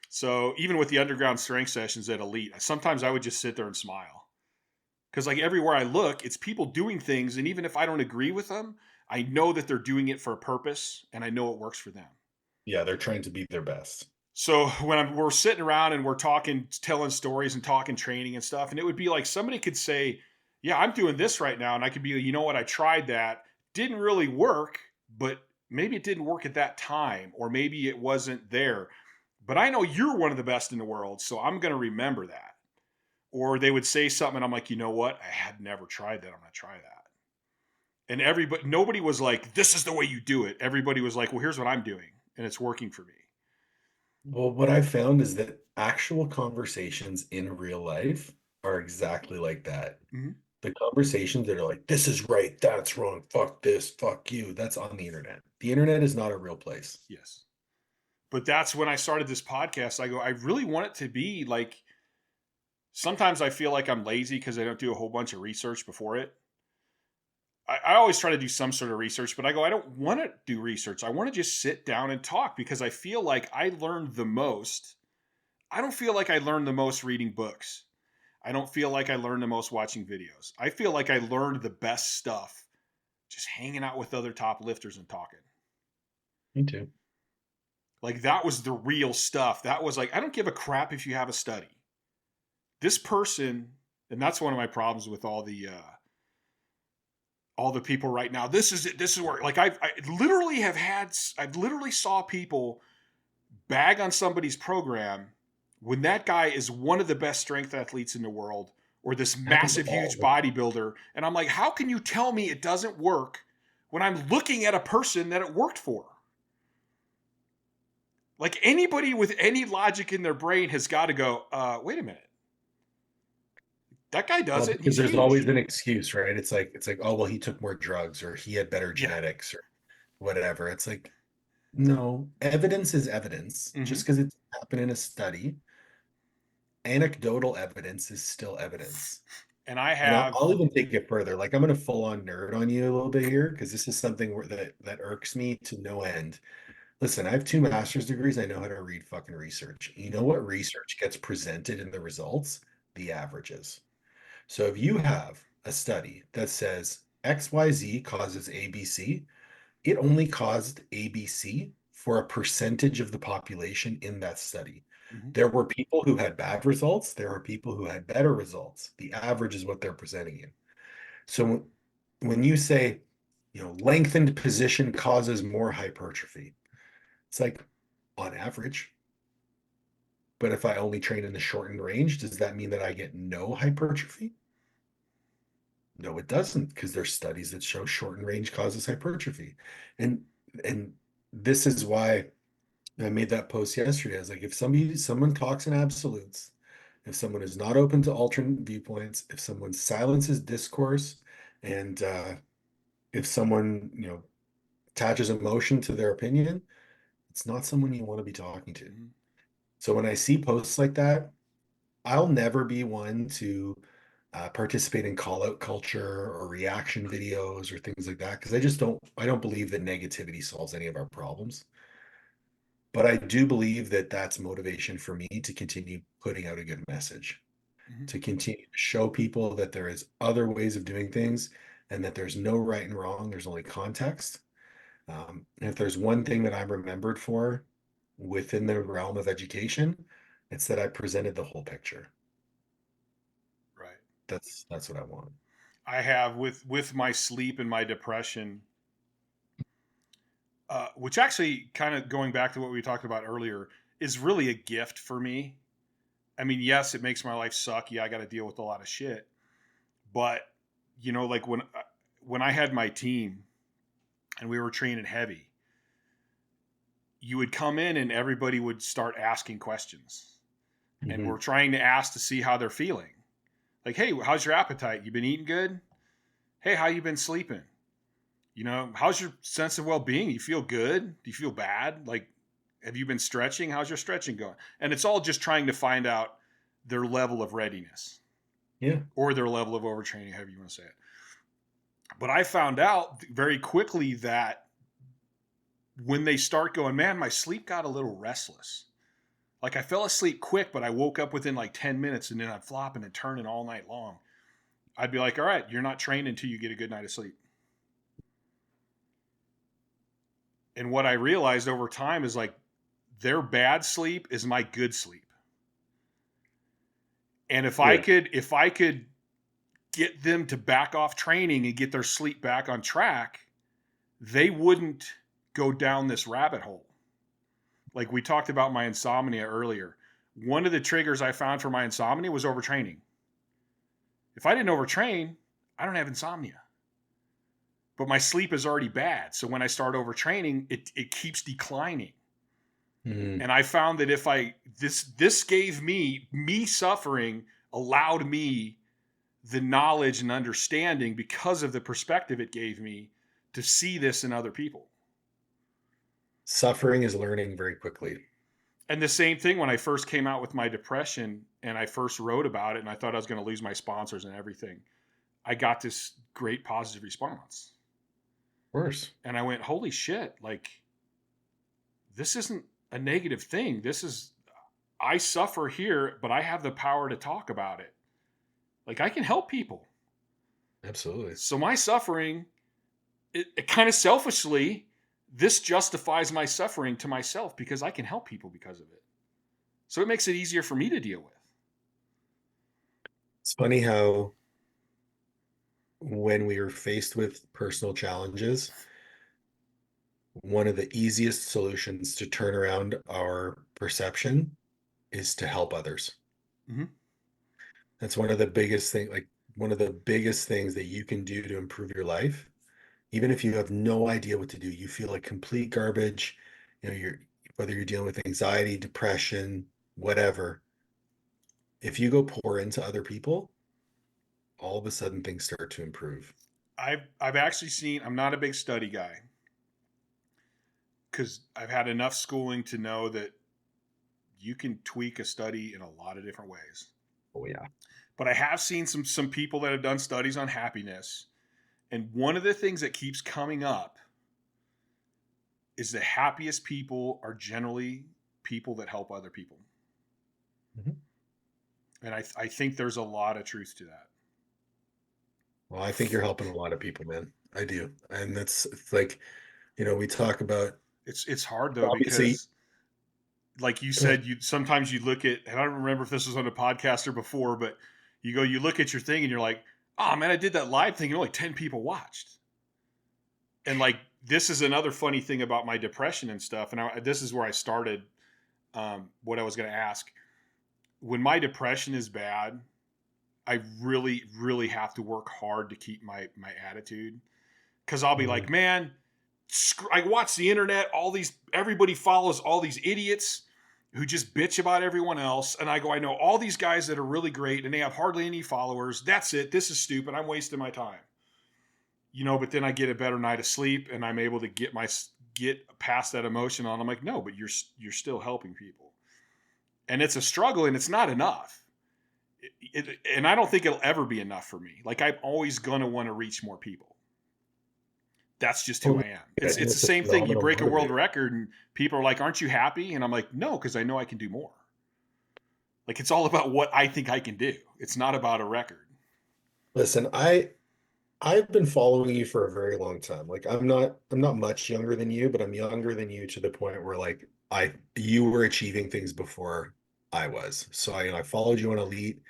Speaker 2: So even with the underground strength sessions at Elite, sometimes I would just sit there and smile because like everywhere I look, it's people doing things, and even if I don't agree with them, I know that they're doing it for a purpose, and I know it works for them.
Speaker 3: Yeah, they're trying to be their best.
Speaker 2: So when we're sitting around and we're talking, telling stories and talking training and stuff, and it would be like somebody could say, "Yeah, I'm doing this right now," and I could be, you know what, I tried that, didn't really work, but maybe it didn't work at that time, or maybe it wasn't there. But I know you're one of the best in the world, so I'm going to remember that. Or they would say something, and I'm like, you know what, I had never tried that. I'm going to try that. And nobody was like, this is the way you do it. Everybody was like, well, here's what I'm doing, and it's working for me.
Speaker 3: Well, what I found is that actual conversations in real life are exactly like that.
Speaker 2: Mm-hmm.
Speaker 3: The conversations that are like, this is right, that's wrong, fuck this, fuck you, that's on the internet. The internet is not a real place.
Speaker 2: Yes. But that's when I started this podcast. I go, I really want it to be like, sometimes I feel like I'm lazy because I don't do a whole bunch of research before it. I always try to do some sort of research, but I go, I don't want to do research. I want to just sit down and talk because I feel like I learned the most. I don't feel like I learned the most reading books. I don't feel like I learned the most watching videos. I feel like I learned the best stuff just hanging out with other top lifters and talking.
Speaker 3: Me too.
Speaker 2: Like that was the real stuff. That was like, I don't give a crap if you have a study. This person, and that's one of my problems with all the people right now. This is it. This is where like I literally have had. I literally saw people bag on somebody's program when that guy is one of the best strength athletes in the world, or this
Speaker 3: Happens
Speaker 2: massive,
Speaker 3: all
Speaker 2: huge
Speaker 3: the time.
Speaker 2: bodybuilder, and I'm like, how can you tell me it doesn't work when I'm looking at a person that it worked for? Like anybody with any logic in their brain has got to go, wait a minute. That guy does
Speaker 3: Well,
Speaker 2: it and
Speaker 3: because
Speaker 2: he's
Speaker 3: there's always
Speaker 2: huge.
Speaker 3: an excuse, right? It's like, oh well, he took more drugs or he had better
Speaker 2: Yeah.
Speaker 3: genetics or whatever. It's like, no, evidence is evidence.
Speaker 2: Mm-hmm.
Speaker 3: Just because it's happened in a study, anecdotal evidence is still evidence.
Speaker 2: And I
Speaker 3: And I'll,
Speaker 2: have,
Speaker 3: I'll even take it further. Like I'm going to full on nerd on you a little bit here because this is something that irks me to no end. Listen, I have 2 master's degrees. I know how to read fucking research. You know what research gets presented in the results? The averages. So if you have a study that says XYZ causes ABC, it only caused ABC for a percentage of the population in that study.
Speaker 2: Mm-hmm.
Speaker 3: There were people who had bad results. There were people who had better results. The average is what they're presenting you. So when you say, lengthened position causes more hypertrophy, it's like on average. But if I only train in the shortened range, does that mean that I get no hypertrophy? No, it doesn't, because there's studies that show shortened range causes hypertrophy. And and this is why I made that post yesterday. I was like, if someone talks in absolutes, if someone is not open to alternate viewpoints, if someone silences discourse, and if someone, attaches emotion to their opinion, it's not someone you want to be talking to.
Speaker 2: Mm-hmm.
Speaker 3: So when I see posts like that, I'll never be one to participate in call out culture or reaction videos or things like that, because I don't believe that negativity solves any of our problems. But I do believe that that's motivation for me to continue putting out a good message,
Speaker 2: Mm-hmm.
Speaker 3: to continue to show people that there is other ways of doing things and that there's no right and wrong. There's only context. And if there's one thing that I'm remembered for within the realm of education, it's that I presented the whole picture.
Speaker 2: Right.
Speaker 3: That's what I want.
Speaker 2: I have with my sleep and my depression, which actually kind of going back to what we talked about earlier is really a gift for me. I mean, yes, it makes my life suck. Yeah, I got to deal with a lot of shit. But like when I had my team and we were training heavy, you would come in and everybody would start asking questions, and
Speaker 3: Mm-hmm.
Speaker 2: we're trying to ask to see how they're feeling. Like, hey, how's your appetite? You been eating good? Hey, how you been sleeping? How's your sense of well-being? You feel good? Do you feel bad? Like, have you been stretching? How's your stretching going? And it's all just trying to find out their level of readiness.
Speaker 3: Yeah.
Speaker 2: Or their level of overtraining, however you want to say it. But I found out very quickly that when they start going, man, my sleep got a little restless. Like I fell asleep quick, but I woke up within like 10 minutes and then I'd flopping and turning all night long. I'd be like, all right, you're not trained until you get a good night of sleep. And what I realized over time is like their bad sleep is my good sleep. And if I could get them to back off training and get their sleep back on track, they wouldn't go down this rabbit hole. Like we talked about my insomnia earlier. One of the triggers I found for my insomnia was overtraining. If I didn't overtrain, I don't have insomnia. But my sleep is already bad. So when I start overtraining, it keeps declining.
Speaker 3: Mm-hmm.
Speaker 2: And I found that if this gave me suffering, allowed me the knowledge and understanding because of the perspective it gave me to see this in other people.
Speaker 3: Suffering is learning very quickly.
Speaker 2: And the same thing when I first came out with my depression and I first wrote about it and I thought I was going to lose my sponsors and everything. I got this great positive response.
Speaker 3: Of course.
Speaker 2: And I went, holy shit, like this isn't a negative thing. I suffer here, but I have the power to talk about it. Like I can help people.
Speaker 3: Absolutely.
Speaker 2: So my suffering, it kind of selfishly, this justifies my suffering to myself because I can help people because of it. So it makes it easier for me to deal with.
Speaker 3: It's funny how when we are faced with personal challenges, one of the easiest solutions to turn around our perception is to help others.
Speaker 2: Mm-hmm.
Speaker 3: That's one of the biggest things that you can do to improve your life. Even if you have no idea what to do, you feel like complete garbage, whether you're dealing with anxiety, depression, whatever. If you go pour into other people, all of a sudden things start to improve.
Speaker 2: I've actually seen, I'm not a big study guy because I've had enough schooling to know that you can tweak a study in a lot of different ways.
Speaker 3: Oh yeah.
Speaker 2: But I have seen some people that have done studies on happiness. And one of the things that keeps coming up is the happiest people are generally people that help other people.
Speaker 3: Mm-hmm.
Speaker 2: And I think there's a lot of truth to that.
Speaker 3: Well, I think you're helping a lot of people, man. I do. And that's it's like, we talk about
Speaker 2: It's hard though,
Speaker 3: obviously.
Speaker 2: because like you
Speaker 3: Go ahead.
Speaker 2: said, you sometimes you look at, and I don't remember if this was on a podcast or before, but you look at your thing and you're like, oh man, I did that live thing and only 10 people watched. And like, this is another funny thing about my depression and stuff. And this is where I started what I was going to ask. When my depression is bad, I really, really have to work hard to keep my attitude. Cause I'll be
Speaker 3: Mhm.
Speaker 2: like, man, I watch the internet, everybody follows all these idiots who just bitch about everyone else. And I go, I know all these guys that are really great and they have hardly any followers. That's it. This is stupid. I'm wasting my time. But then I get a better night of sleep and I'm able to get past that emotion on. I'm like, no, but you're still helping people. And it's a struggle and it's not enough. And I don't think it'll ever be enough for me. Like, I'm always going to want to reach more people. That's just who
Speaker 3: Well,
Speaker 2: I am.
Speaker 3: I
Speaker 2: It's
Speaker 3: think
Speaker 2: the
Speaker 3: it's a
Speaker 2: same thing. You
Speaker 3: phenomenal
Speaker 2: break a world
Speaker 3: motivator.
Speaker 2: record and people are like, "Aren't you happy?" And I'm like, "No, because I know I can do more." Like, it's all about what I think I can do. It's not about a record.
Speaker 3: Listen, I've been following you for a very long time. Like I'm not much younger than you, but I'm younger than you to the point where like you were achieving things before I was. So I followed you on Elite,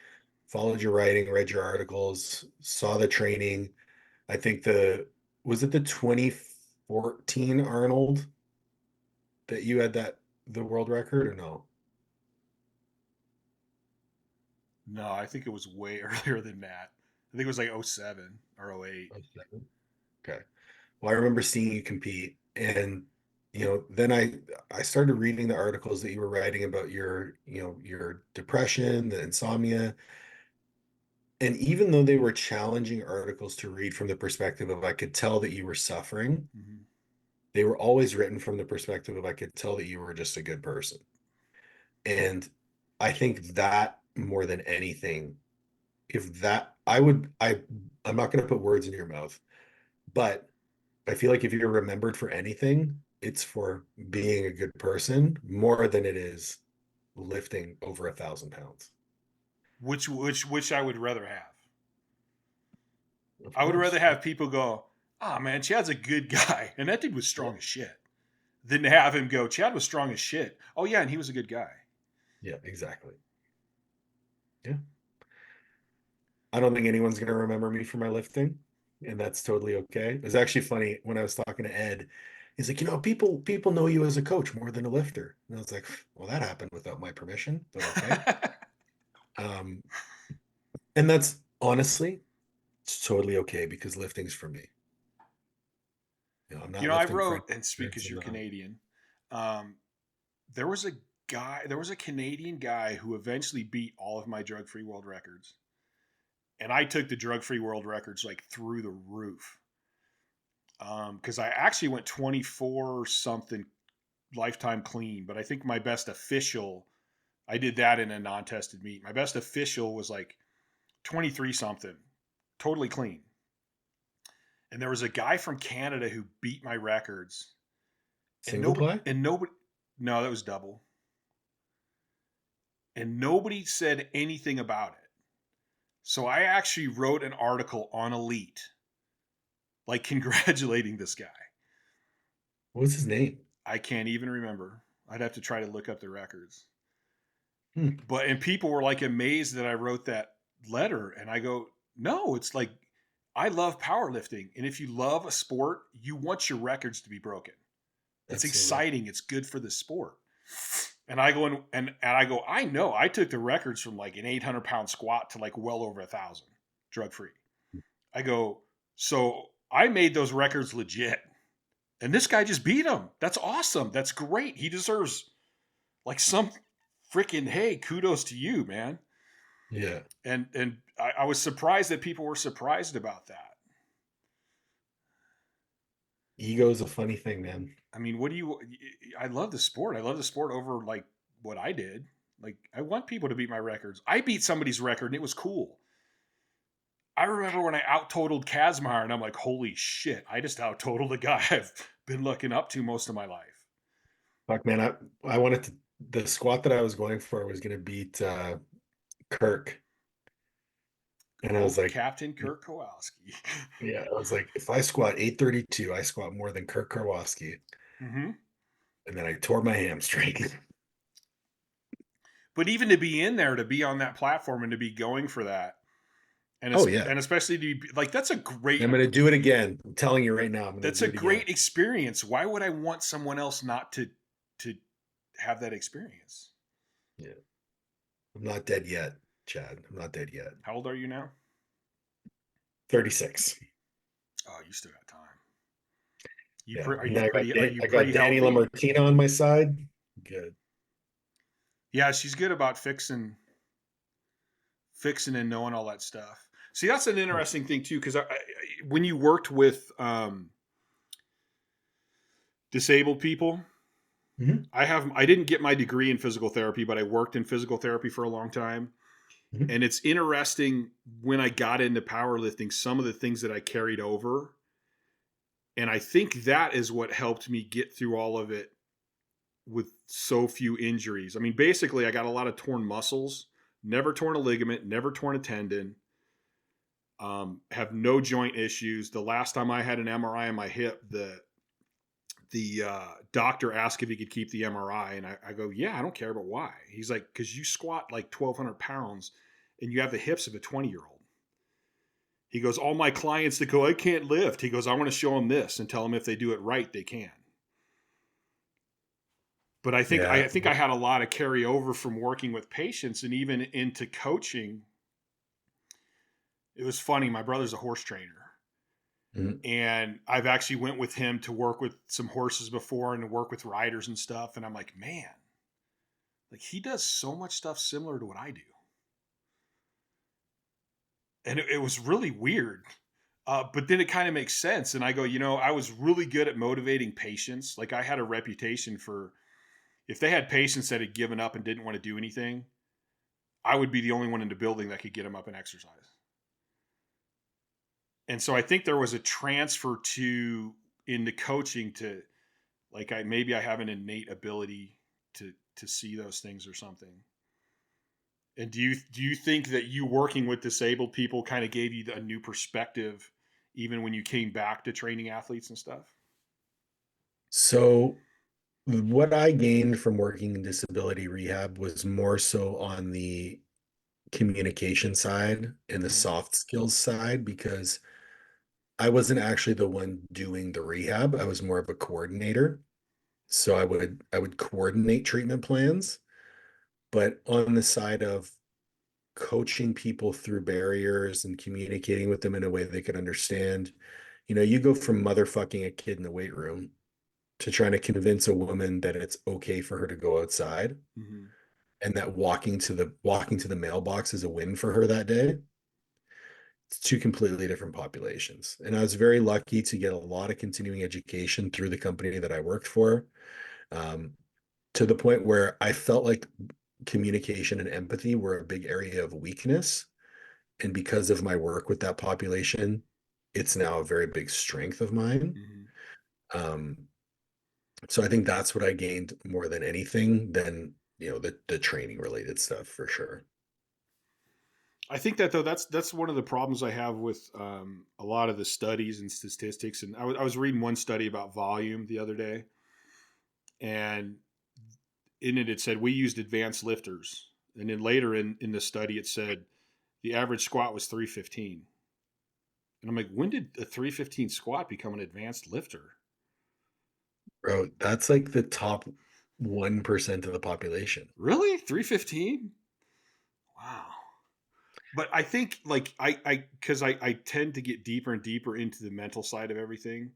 Speaker 3: followed your writing, read your articles, saw the training. I think was it the 2014 Arnold that you had the world record or no?
Speaker 2: No, I think it was way earlier than that. I think it was like '07 or '08.
Speaker 3: Oh, seven. Okay. Well, I remember seeing you compete, and then I started reading the articles that you were writing about your depression, the insomnia, and even though they were challenging articles to read from the perspective of I could tell that you were suffering,
Speaker 2: Mm-hmm.
Speaker 3: they were always written from the perspective of I could tell that you were just a good person. And I think that more than anything, if that I'm not going to put words in your mouth, but I feel like if you're remembered for anything, it's for being a good person more than it is lifting over 1,000 pounds.
Speaker 2: Which I would rather have.
Speaker 3: Of
Speaker 2: I would rather
Speaker 3: course.
Speaker 2: have people go, "Ah, man, Chad's a good guy, and that dude was
Speaker 3: Yeah.
Speaker 2: strong as shit," than to have him go, "Chad was strong as shit. Oh yeah, and he was a good guy."
Speaker 3: Yeah, exactly. Yeah. I don't think anyone's going to remember me for my lifting, and that's totally okay. It was actually funny when I was talking to Ed. He's like, people know you as a coach more than a lifter. And I was like, well, that happened without my permission, but okay. Um, and that's honestly, it's totally okay because lifting's for me. I'm not
Speaker 2: I
Speaker 3: lifting for
Speaker 2: wrote, and speak
Speaker 3: friends.
Speaker 2: because
Speaker 3: I'm
Speaker 2: you're
Speaker 3: not.
Speaker 2: Canadian. Um, there was a Canadian guy who eventually beat all of my drug free world records. And I took the drug free world records like through the roof. Because I actually went 24 something lifetime clean, but I think my best official, I did that in a non tested meet. My best official was like 23 something, totally clean. And there was a guy from Canada who beat my records, and
Speaker 3: Single ply?
Speaker 2: nobody, no, that was double, and nobody said anything about it. So I actually wrote an article on Elite, like congratulating this guy.
Speaker 3: What's his name?
Speaker 2: I can't even remember. I'd have to try to look up the records.
Speaker 3: Hmm.
Speaker 2: And people were like amazed that I wrote that letter. And I go, no, it's like, I love powerlifting. And if you love a sport, you want your records to be broken. It's
Speaker 3: Absolutely.
Speaker 2: exciting. It's good for the sport. And I go and I go, I know I took the records from like an 800-pound squat to like well over 1,000 drug free. I go, so I made those records legit. And this guy just beat him. That's awesome. That's great. He deserves like some freaking, hey, kudos to you, man.
Speaker 3: Yeah.
Speaker 2: And I was surprised that people were surprised about that.
Speaker 3: Ego is a funny thing, man.
Speaker 2: I mean, what do you? I love the sport. I love the sport over like what I did. Like, I want people to beat my records. I beat somebody's record and it was cool. I remember when I out totaled Kazmaier and I'm like, holy shit, I just out totaled a guy I've been looking up to most of my life.
Speaker 3: Fuck, man. I wanted the squat that I was going for was going to beat Kirk. And I was like,
Speaker 2: Captain Kirk Kowalski.
Speaker 3: yeah, I was like, if I squat 832, I squat more than Kirk Kowalski.
Speaker 2: Mm-hmm.
Speaker 3: And then I tore my hamstring.
Speaker 2: But even to be in there, to be on that platform and to be going for that,
Speaker 3: Oh yeah.
Speaker 2: and especially to be like, that's a
Speaker 3: I'm going to do it again. I'm telling you right now, I'm going to do it again.
Speaker 2: great experience. Why would I want someone else not to have that experience?
Speaker 3: Yeah. I'm not dead yet, Chad. I'm not dead yet.
Speaker 2: How old are you now?
Speaker 3: 36.
Speaker 2: Oh, you still got time.
Speaker 3: Yeah.
Speaker 2: Are you
Speaker 3: I got Danny
Speaker 2: healthy?
Speaker 3: Lamartina on my side. Good.
Speaker 2: Yeah, she's good about fixing and knowing all that stuff. See, that's an interesting thing too, because when you worked with disabled people,
Speaker 3: Mm-hmm.
Speaker 2: I didn't get my degree in physical therapy, but I worked in physical therapy for a long time.
Speaker 3: Mm-hmm.
Speaker 2: And it's interesting when I got into powerlifting, some of the things that I carried over. And I think that is what helped me get through all of it with so few injuries. I mean, basically, I got a lot of torn muscles, never torn a ligament, never torn a tendon, have no joint issues. The last time I had an MRI on my hip, the doctor asked if he could keep the MRI, and I go, yeah, I don't care, but why? He's like, because you squat like 1,200 pounds and you have the hips of a 20-year-old. He goes, all my clients that go, I can't lift. He goes, I want to show them this and tell them if they do it right, they can. But I think I had a lot of carryover from working with patients and even into coaching. It was funny. My brother's a horse trainer.
Speaker 3: Mm-hmm.
Speaker 2: And I've actually went with him to work with some horses before and to work with riders and stuff. And I'm like, man, like he does so much stuff similar to what I do. And it was really weird. But then it kind of makes sense. And I go, I was really good at motivating patients. Like I had a reputation for, if they had patients that had given up and didn't want to do anything, I would be the only one in the building that could get them up and exercise. And so I think there was a transfer into coaching to like, maybe I have an innate ability to see those things or something. And do you think that you working with disabled people kind of gave you a new perspective, even when you came back to training athletes and stuff?
Speaker 3: So what I gained from working in disability rehab was more so on the communication side and the soft skills side, because I wasn't actually the one doing the rehab. I was more of a coordinator. So I would coordinate treatment plans, but on the side of coaching people through barriers and communicating with them in a way they could understand. You go from motherfucking a kid in the weight room to trying to convince a woman that it's okay for her to go outside,
Speaker 2: Mm-hmm.
Speaker 3: and that walking to the mailbox is a win for her that day. It's two completely different populations. And I was very lucky to get a lot of continuing education through the company that I worked for, to the point where I felt like communication and empathy were a big area of weakness. And because of my work with that population, it's now a very big strength of mine.
Speaker 2: Mm-hmm.
Speaker 3: Um, so I think that's what I gained more than anything than, the training related stuff for sure.
Speaker 2: I think that though that's one of the problems I have with a lot of the studies and statistics. And I was reading one study about volume the other day, and in it said we used advanced lifters, and then later in the study it said the average squat was 315, and I'm like, when did a 315 squat become an advanced lifter?
Speaker 3: Bro, that's like the top 1% of the population.
Speaker 2: Really, 315? Wow. But I think like I tend to get deeper and deeper into the mental side of everything.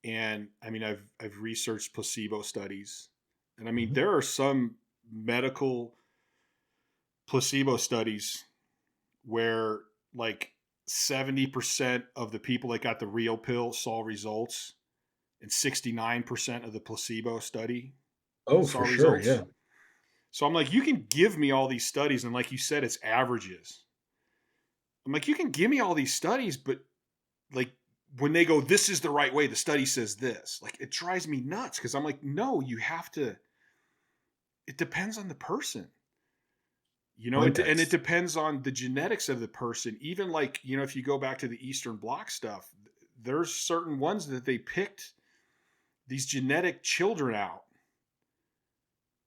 Speaker 2: And I mean, I've researched placebo studies, and I mean,
Speaker 3: Mhm.
Speaker 2: there are some medical placebo studies where like 70% of the people that got the real pill saw results, and 69% of the placebo study
Speaker 3: Oh,
Speaker 2: saw
Speaker 3: for sure.
Speaker 2: results.
Speaker 3: Yeah.
Speaker 2: So I'm like, you can give me all these studies, and like you said, it's averages. I'm like, you can give me all these studies, but like when they go, this is the right way, the study says this, like it drives me nuts, because I'm like, no, you have to, it depends on the person. And it depends on the genetics of the person. Even like, if you go back to the Eastern Bloc stuff, there's certain ones that they picked these genetic children out.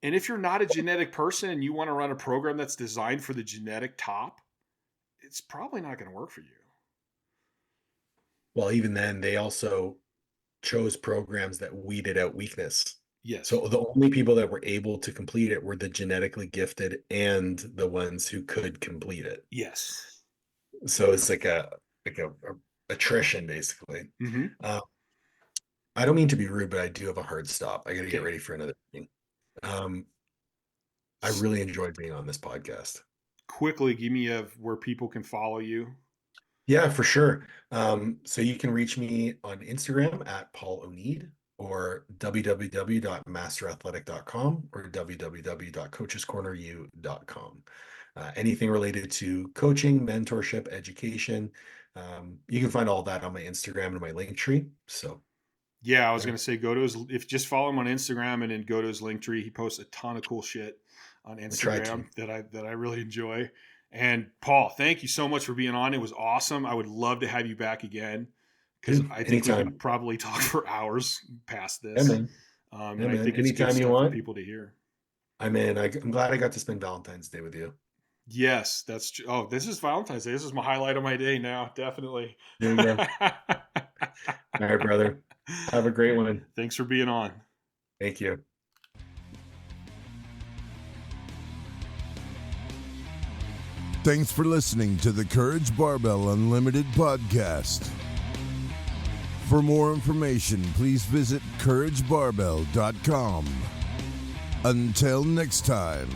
Speaker 2: And if you're not a genetic person and you want to run a program that's designed for the genetic top, it's probably not going to work for you.
Speaker 3: Well, even then, they also chose programs that weeded out weakness.
Speaker 2: Yes.
Speaker 3: So the only people that were able to complete it were the genetically gifted and the ones who could complete it.
Speaker 2: Yes.
Speaker 3: So it's like a attrition, basically.
Speaker 2: Mm-hmm.
Speaker 3: I don't mean to be rude, but I do have a hard stop. I got to get ready for another meeting. I really enjoyed being on this podcast.
Speaker 2: Quickly, give me where people can follow you.
Speaker 3: Yeah, for sure. So you can reach me on Instagram at Paul Oneid, or www.masterathletic.com or www.coachescorneru.com. Anything related to coaching, mentorship, education, you can find all that on my Instagram and my link tree. So
Speaker 2: yeah, I was going to say, just follow him on Instagram and then go to his link tree. He posts a ton of cool shit on Instagram that I really enjoy. And Paul, thank you so much for being on. It was awesome. I would love to have you back again, because I think we could probably talk for hours past this.
Speaker 3: Yeah, man.
Speaker 2: And I think it's good stuff for people to hear.
Speaker 3: I'm glad I got to spend Valentine's Day with you.
Speaker 2: Yes, that's true. Oh, this is Valentine's Day. This is my highlight of my day now. Definitely.
Speaker 3: There you go. All right, brother. Have a great one.
Speaker 2: Thanks for being on.
Speaker 3: Thank you.
Speaker 1: Thanks for listening to the Courage Barbell Unlimited podcast. For more information, please visit couragebarbell.com. Until next time.